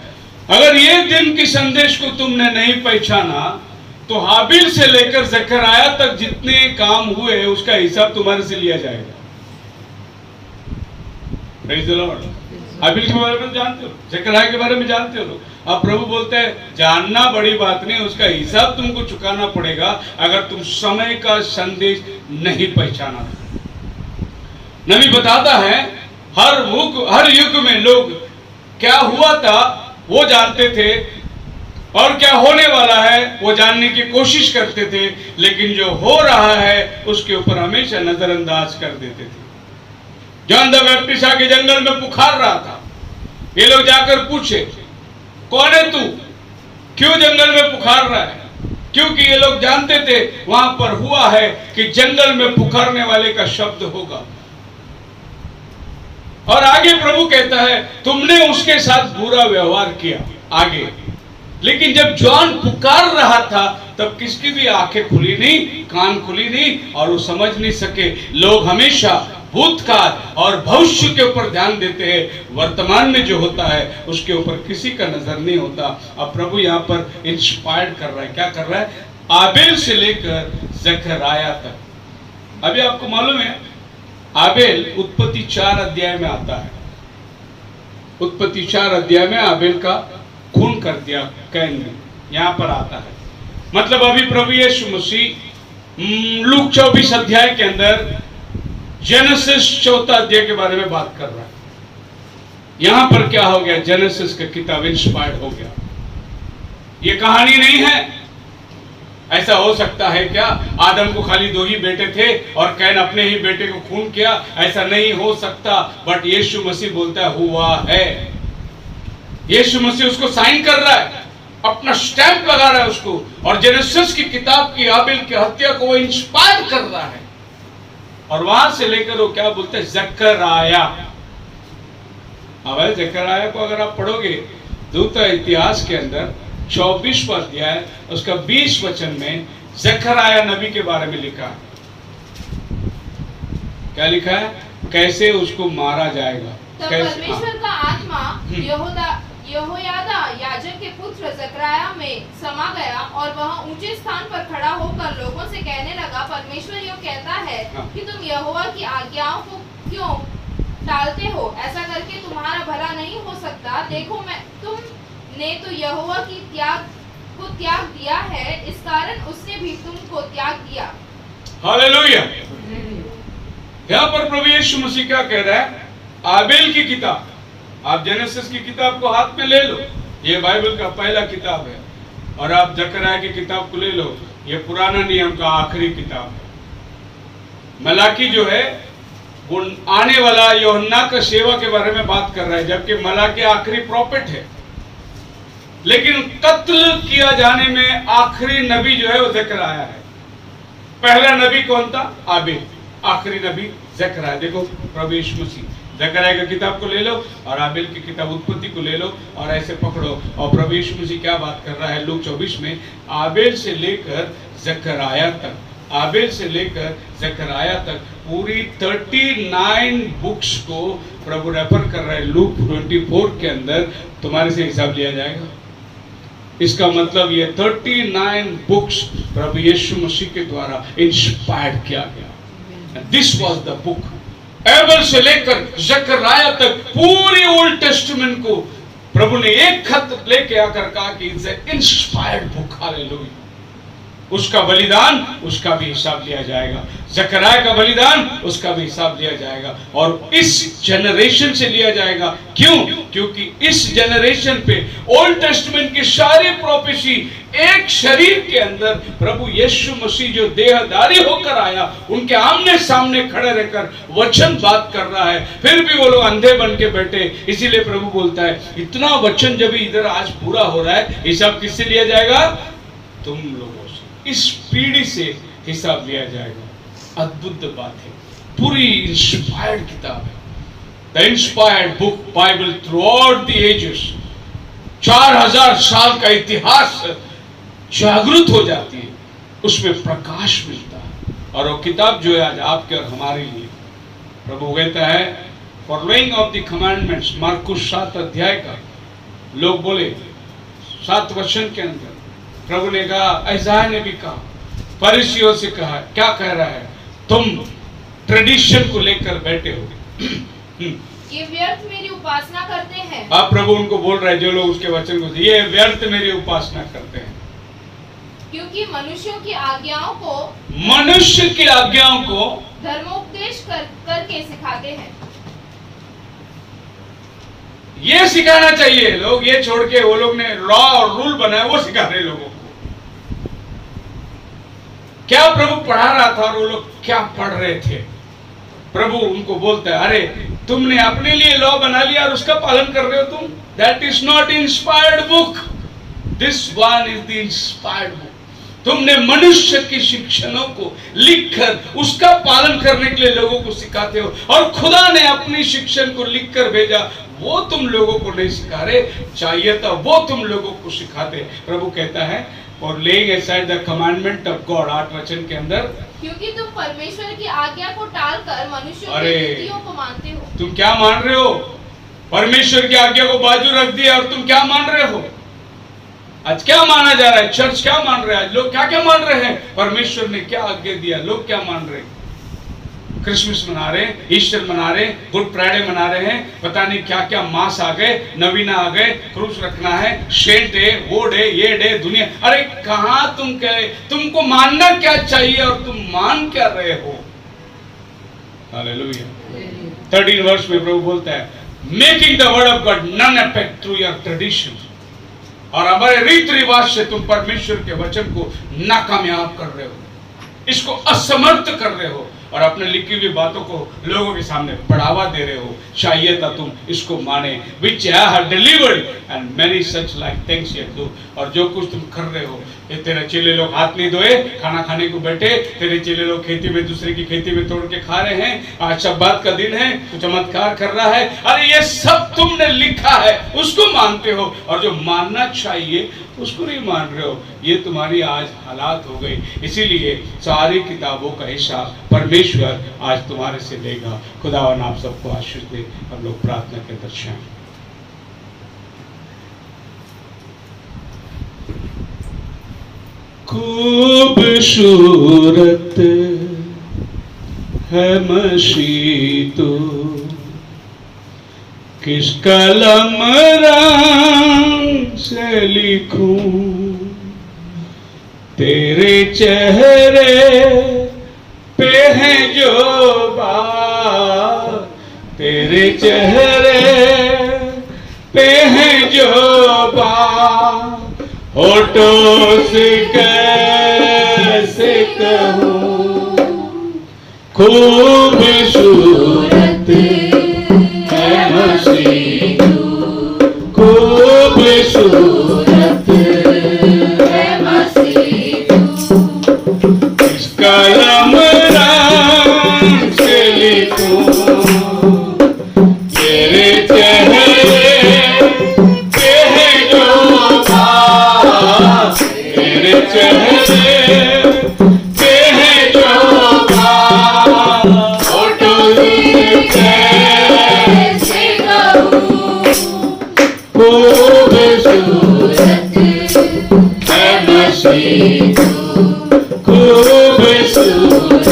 Speaker 1: अगर ये दिन की संदेश को तुमने नहीं पहचाना तो हाबिल से लेकर ज़करिया तक जितने काम हुए उसका हिसाब तुम्हारे से लिया जाएगा। Praise the Lord. हाबिल के बारे में जानते हो, ज़करिया के बारे में जानते हो लोग। अब प्रभु बोलते हैं जानना बड़ी बात नहीं, उसका हिसाब तुमको चुकाना पड़ेगा अगर तुम समय का संदेश नहीं पहचाना। नबी बताता है हर युग में लोग क्या हुआ था वो जानते थे और क्या होने वाला है वो जानने की कोशिश करते थे, लेकिन जो हो रहा है उसके ऊपर हमेशा नजरअंदाज कर देते थे। जॉन द बैप्टिस्ट आके जंगल में पुकार रहा था, ये लोग जाकर पूछे कौन है तू, क्यों जंगल में पुकार रहा है? क्योंकि ये लोग जानते थे वहां पर हुआ है कि जंगल में पुकारने वाले का शब्द होगा। और आगे प्रभु कहता है तुमने उसके साथ बुरा व्यवहार किया आगे, लेकिन जब जॉन पुकार रहा था तब किसकी भी आंखें खुली नहीं, कान खुली नहीं और वो समझ नहीं सके। लोग हमेशा भूतकाल और भविष्य के ऊपर ध्यान देते हैं, वर्तमान में जो होता है उसके ऊपर किसी का नजर नहीं होता। अब प्रभु यहाँ पर इंस्पायर्ड कर रहा है, क्या कर रहा है? आबेल से लेकर ज़करिया तक। अभी आपको मालूम है आबेल उत्पत्ति 4 अध्याय में आता है। उत्पत्ति 4 अध्याय में आबेल का खून कर दिया कैन ने, यहां पर आता है। मतलब अभी प्रभु यीशु मसीह लूक 24 अध्याय के अंदर जेनेसिस 4 अध्याय के बारे में बात कर रहा है। यहां पर क्या हो गया? जेनेसिस का किताब इंस्पायर्ड हो गया। ये कहानी नहीं है। ऐसा हो सकता है क्या आदम को खाली 2 ही बेटे थे और कैन अपने ही बेटे को खून किया? ऐसा नहीं हो सकता। बट यीशु मसीह बोलता है हुआ है। यीशु मसीह उसको साइन कर रहा है, अपना स्टैंप लगा रहा है उसको, और जेनेसिस की किताब की आबेल की हत्या को वो इंस्पायर कर रहा है। और वहां से लेकर वो क्या बोलते हैं? ज़करिया। अब ज़करिया को अगर आप पढ़ोगे दूत इतिहास के अंदर 24वां अध्याय उसका 20 वचन में ज़करिया नबी के बारे में लिखा है। क्या लिखा है? कैसे उसको मारा जाएगा।
Speaker 2: तब परमेश्वर का आत्मा यहोयादा याजक के पुत्र ज़करिया में समा गया और वह ऊंचे स्थान पर खड़ा होकर लोगों से कहने लगा, परमेश्वर यो कहता है कि तुम यहोवा की आज्ञाओं को क्यों टालते हो? ऐसा करके तुम्हारा भला नहीं हो सकता। देखो तुमने तो यहोवा की त्याग दिया है, इस कारण उसने भी तुमको त्याग दिया। हालेलुया।
Speaker 1: यहाँ पर प्रभु यीशु मसीह क्या कह रहा है? आबेल की किताब, आप जेनेसिस की किताब को हाथ में ले लो, ये बाइबल का पहला किताब है, और आप ज़करिया की किताब को ले लो, ये पुराना नियम का आखिरी किताब है। मलाकी जो है वो आने वाला यूहन्ना का सेवा के बारे में बात कर रहा है, जबकि मलाकी आखिरी प्रॉफिट है। लेकिन कत्ल किया जाने में आखिरी नबी जो है वो ज़करिया है। पहला नबी कौन था? आबेल। आखिरी नबी ज़करिया। देखो प्रभु यीशु मसीह, ज़करिया की किताब को ले लो और आबेल की किताब उत्पत्ति को ले लो और ऐसे पकड़ो, और प्रभु यीशु मसीह क्या बात कर रहा है लूक 24 में, आबेल से लेकर ज़करिया तक, आबेल से लेकर ज़करिया तक पूरी 39 बुक्स को प्रभु रेफर कर रहा है। लूक 24 के अंदर तुम्हारे से हिसाब लिया जाएगा। इसका मतलब ये 39 बुक्स प्रभु यीशु मसीह के द्वारा इंस्पायर्ड किया गया। This was the book. Able से लेकर ज़करिया तक पूरी ओल्ड टेस्टामेंट को प्रभु ने एक खत लेके आकर कहा कि it's an inspired book. Hallelujah. उसका बलिदान, उसका भी हिसाब लिया जाएगा। ज़करिया का बलिदान, उसका भी हिसाब लिया जाएगा, और इस जनरेशन से लिया जाएगा। क्यों? क्योंकि इस जनरेशन पे ओल्ड टेस्टामेंट की सारी प्रोफेसी एक शरीर के अंदर प्रभु यीशु मसीह जो देहधारी होकर आया, उनके आमने सामने खड़े रहकर वचन बात कर रहा है, फिर भी वो लोग अंधे बन के बैठे। इसीलिए प्रभु बोलता है इतना वचन जब इधर आज पूरा हो रहा है, हिसाब किससे लिया जाएगा? तुम लोगों से। इस पीढ़ी से हिसाब लिया जाएगा। अद्भुत बात है। पूरी इंस्पायर्ड किताब है, the inspired book Bible throughout the ages. 4000 साल का इतिहास जागृत हो जाती है, उसमें प्रकाश मिलता है। और वो किताब जो है आज आपके और हमारे लिए, प्रभु कहता है फॉलोइंग ऑफ द कमांडमेंट्स, मार्कुस 7 अध्याय का, लोग बोले 7 वचन के अंदर प्रभु ने कहा, ऐसाया ने भी कहा, फरीसियों से कहा, क्या कह रहा है? तुम ट्रेडिशन को लेकर बैठे हो,
Speaker 2: ये व्यर्थ मेरी उपासना करते हैं।
Speaker 1: अब प्रभु उनको बोल रहा है जो लोग उसके वचन को, ये व्यर्थ मेरी उपासना करते हैं,
Speaker 2: क्योंकि मनुष्यों की आज्ञाओं को धर्मोपदेश करके सिखाते हैं।
Speaker 1: ये सिखाना चाहिए लोग, ये छोड़ के वो लोग ने लॉ और रूल बनाया, वो सिखा रहे लोगों को। क्या प्रभु पढ़ा रहा था और वो लोग क्या पढ़ रहे थे? प्रभु उनको बोलता है, अरे तुमने अपने लिए लॉ बना लिया और उसका पालन कर रहे हो तुम। That is not inspired book, this one is the inspired book. तुमने मनुष्य की शिक्षणों को लिखकर उसका पालन करने के लिए लोगों को सिखाते हो, और खुदा ने अपनी शिक्षण को लिखकर भेजा, वो तुम लोगों को नहीं सिखा रहे, चाहिए था वो तुम लोगों को सिखाते। प्रभु कहता है और laying aside the commandment of God, 8 वचन के अंदर,
Speaker 2: क्योंकि तुम परमेश्वर की आज्ञा को टालकर मनुष्यों की रीतियों को मानते हो। तुम
Speaker 1: क्या मान रहे हो? परमेश्वर की आज्ञा को बाजू रख दिया और तुम क्या मान रहे हो? आज क्या माना जा रहा है? चर्च क्या मान रहे हैं? आज लोग क्या क्या मान रहे हैं? परमेश्वर ने क्या आज्ञा दिया, लोग क्या मान रहे हैं? क्रिसमस मना रहे हैं, ईस्टर मना रहे हैं, गुड फ्राइडे मना रहे हैं, पता नहीं क्या क्या मास आ गए, नवीना आ गए, क्रूस रखना है, सेंट डे, वो डे, ये डे, दुनिया। अरे कहां तुम कहे, तुमको मानना क्या चाहिए और तुम मान क्या रहे हो? हालेलुया। 13 वर्ष में प्रभु बोलता है, making the word of God none effect through your tradition. और हमारे रीति रिवाज से तुम परमेश्वर के वचन को नाकामयाब कर रहे हो, इसको असमर्थ कर रहे हो, और अपने लिखी हुई बातों को लोगों के सामने बढ़ावा दे रहे हो। चाहिए था तुम इसको माने, which I have delivered and many such like things you do। और जो कुछ तुम कर रहे हो, ये तेरे चेले लोग हाथ नहीं धोए, खाना खाने को बैठे, तेरे चेले लोग खेती में दूसरे की खेती में तोड़ के खा रहे हैं, आज शब्बात का दिन है, तो चमत्कार कर रहा है। अरे ये सब तुमने लिखा है, उसको मानते हो, और जो मानना चाहिए उसको नहीं मान रहे हो। ये तुम्हारी आज हालात हो गई। इसीलिए सारी किताबों का हिसाब परमेश्वर आज तुम्हारे से लेगा। खुदावन आप सबको आशीष दे। हम लोग प्रार्थना के दर्शन। खूबसूरत है मसीह तो, किस कलम रंग से लिखूं, तेरे चेहरे पे है जो बात, तेरे चेहरे पे है जो बात, होठों से कैसे कहूं, खूबसूरत है मसीह तू, खूबसूरत है मसीह तू। इस कलम रंग से लिखूं तेरे चेहरे पे है जो बात, तेरे चेहरे पे है जो बात, फोटो कैसे कहूं, खूबसूरत है मसीह तू, खूबसूरत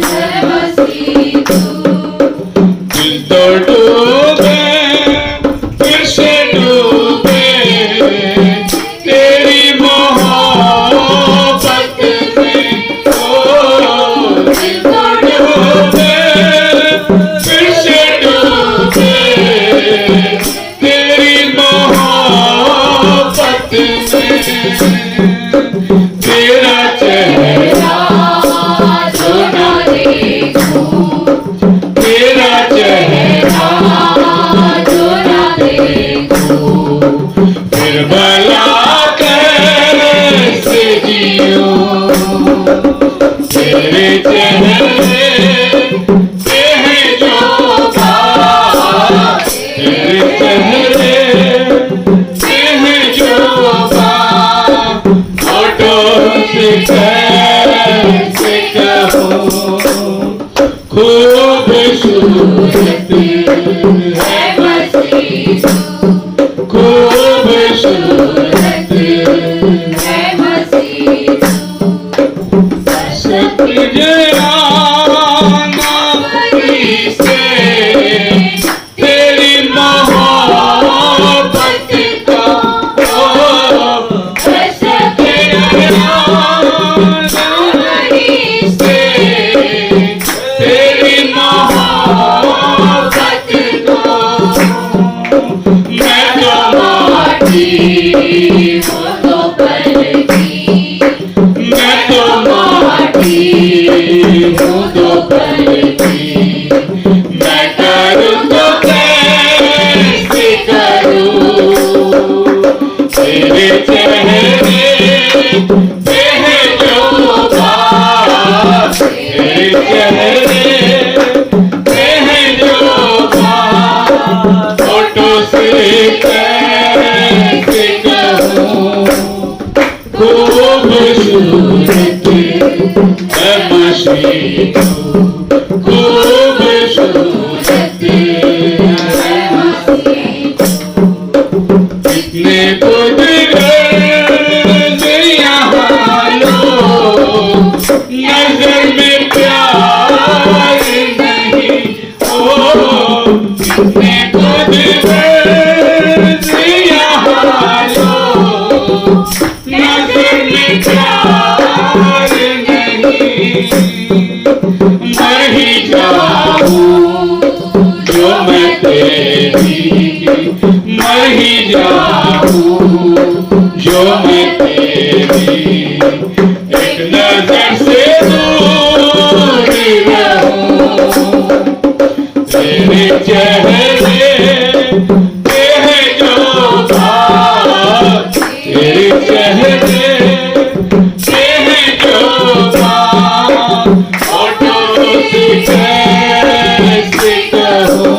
Speaker 1: है मसीह तू। दिल तो डूबे फिर से डूबे तेरी मोहब्बत में, ओ दिल तो डूबे फिर से डूबे तेरी मोहब्बत में। तेरा चेहरा जो ना देखूं, तेरा चेहरा जो ना देखूं, फिर भला कैसे जीऊं। तेरे चेहरे पे है जो बात, तेरे चेहरे पे है जो बात, फोटो से कैसे कहूं, खूबसूरत है मसीह तू, खूबसूरत है मसीह तू। सतजराना से तेरी मोहब्बत का, ओ तेरी मोहब्बत को मैं तो माटी हूँ तो पलटी, मैं तो माटी हूँ तो पलटी, मैं करूँ तो कैसे करूँ। तेरे चेहरे पे है जो बात, तेरे चेहरे पे है जो बात, फोटो से कैसे कहूं, खूबसूरत है मसीह तू, खूबसूरत है मसीह तू। कितने कुदरत यहाँ लोग, नजर में प्यार नहीं, ओ कितने कुदरत यहाँ लोग, नजर में प्यार नहीं। मर ही जाऊं जो मैं तेरी, मर ही जाऊं जो मैं तेरी, एक नजर से दूर रहूं। तेरे चेहरे पे है जो बात, तेरे चेहरे पे है जो बात, फोटो से कैसे कहूं,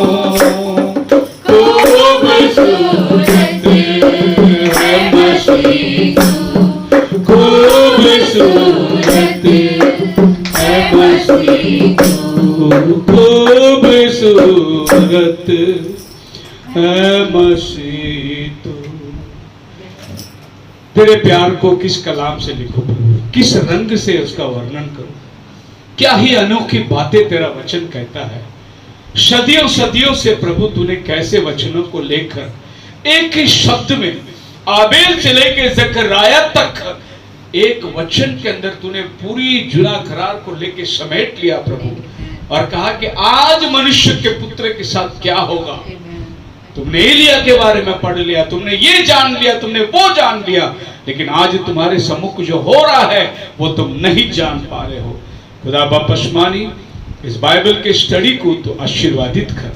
Speaker 1: खूबसूरत है मसीह तू, खूबसूरत है मसीह तू, खूबसूरत है मसीह तू। तेरे प्यार को किस कलाम से लिखूं प्रभु, किस रंग से उसका वर्णन करूं। क्या ही अनोखी बातें तेरा वचन कहता है। सदियों सदियों से प्रभु तूने कैसे वचनों को लेकर एक ही शब्द में आबेल से लेकर जकरिया तक एक वचन के अंदर तूने पूरी जुना करार को लेकर समेट लिया प्रभु, और कहा कि आज मनुष्य के पुत्र के साथ क्या होगा। तुमने एलिया के बारे में पढ़ लिया, तुमने ये जान लिया, तुमने वो जान लिया, लेकिन आज तुम्हारे सम्मुख जो हो रहा है वो तुम नहीं जान पा रहे हो। खुदा बाप आसमानी, इस बाइबल के स्टडी को तो आशीर्वादित कर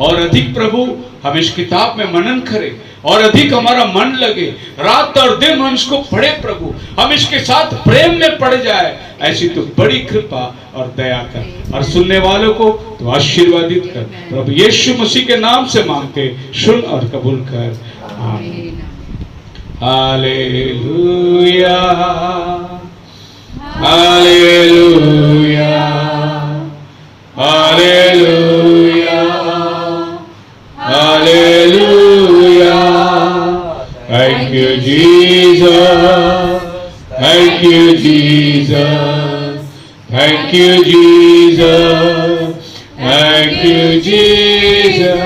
Speaker 1: और अधिक प्रभु हम इस किताब में मनन करें और अधिक हमारा मन लगे, रात और दिन हम इसको पढ़े प्रभु, हम इसके साथ प्रेम में पड़ जाए, ऐसी तो बड़ी कृपा और दया कर और सुनने वालों को तो आशीर्वादित कर। प्रभु यीशु मसीह के नाम से मांगते, सुन और कबूल कर। आमीन। Hallelujah, hallelujah, hallelujah, hallelujah. Thank you Jesus, thank you Jesus, thank you Jesus, thank you Jesus।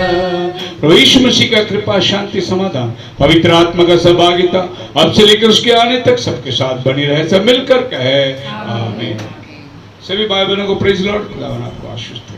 Speaker 1: प्रभु यीशु मसीह का कृपा, शांति, समाधान, पवित्र आत्मा का सहभागिता अब से लेकर उसके आने तक सबके साथ बनी रहे। सब मिलकर कहे आमीन। सभी भाई बहनों को प्रेज लॉर्ड, खुदावन आपको आशीष दे।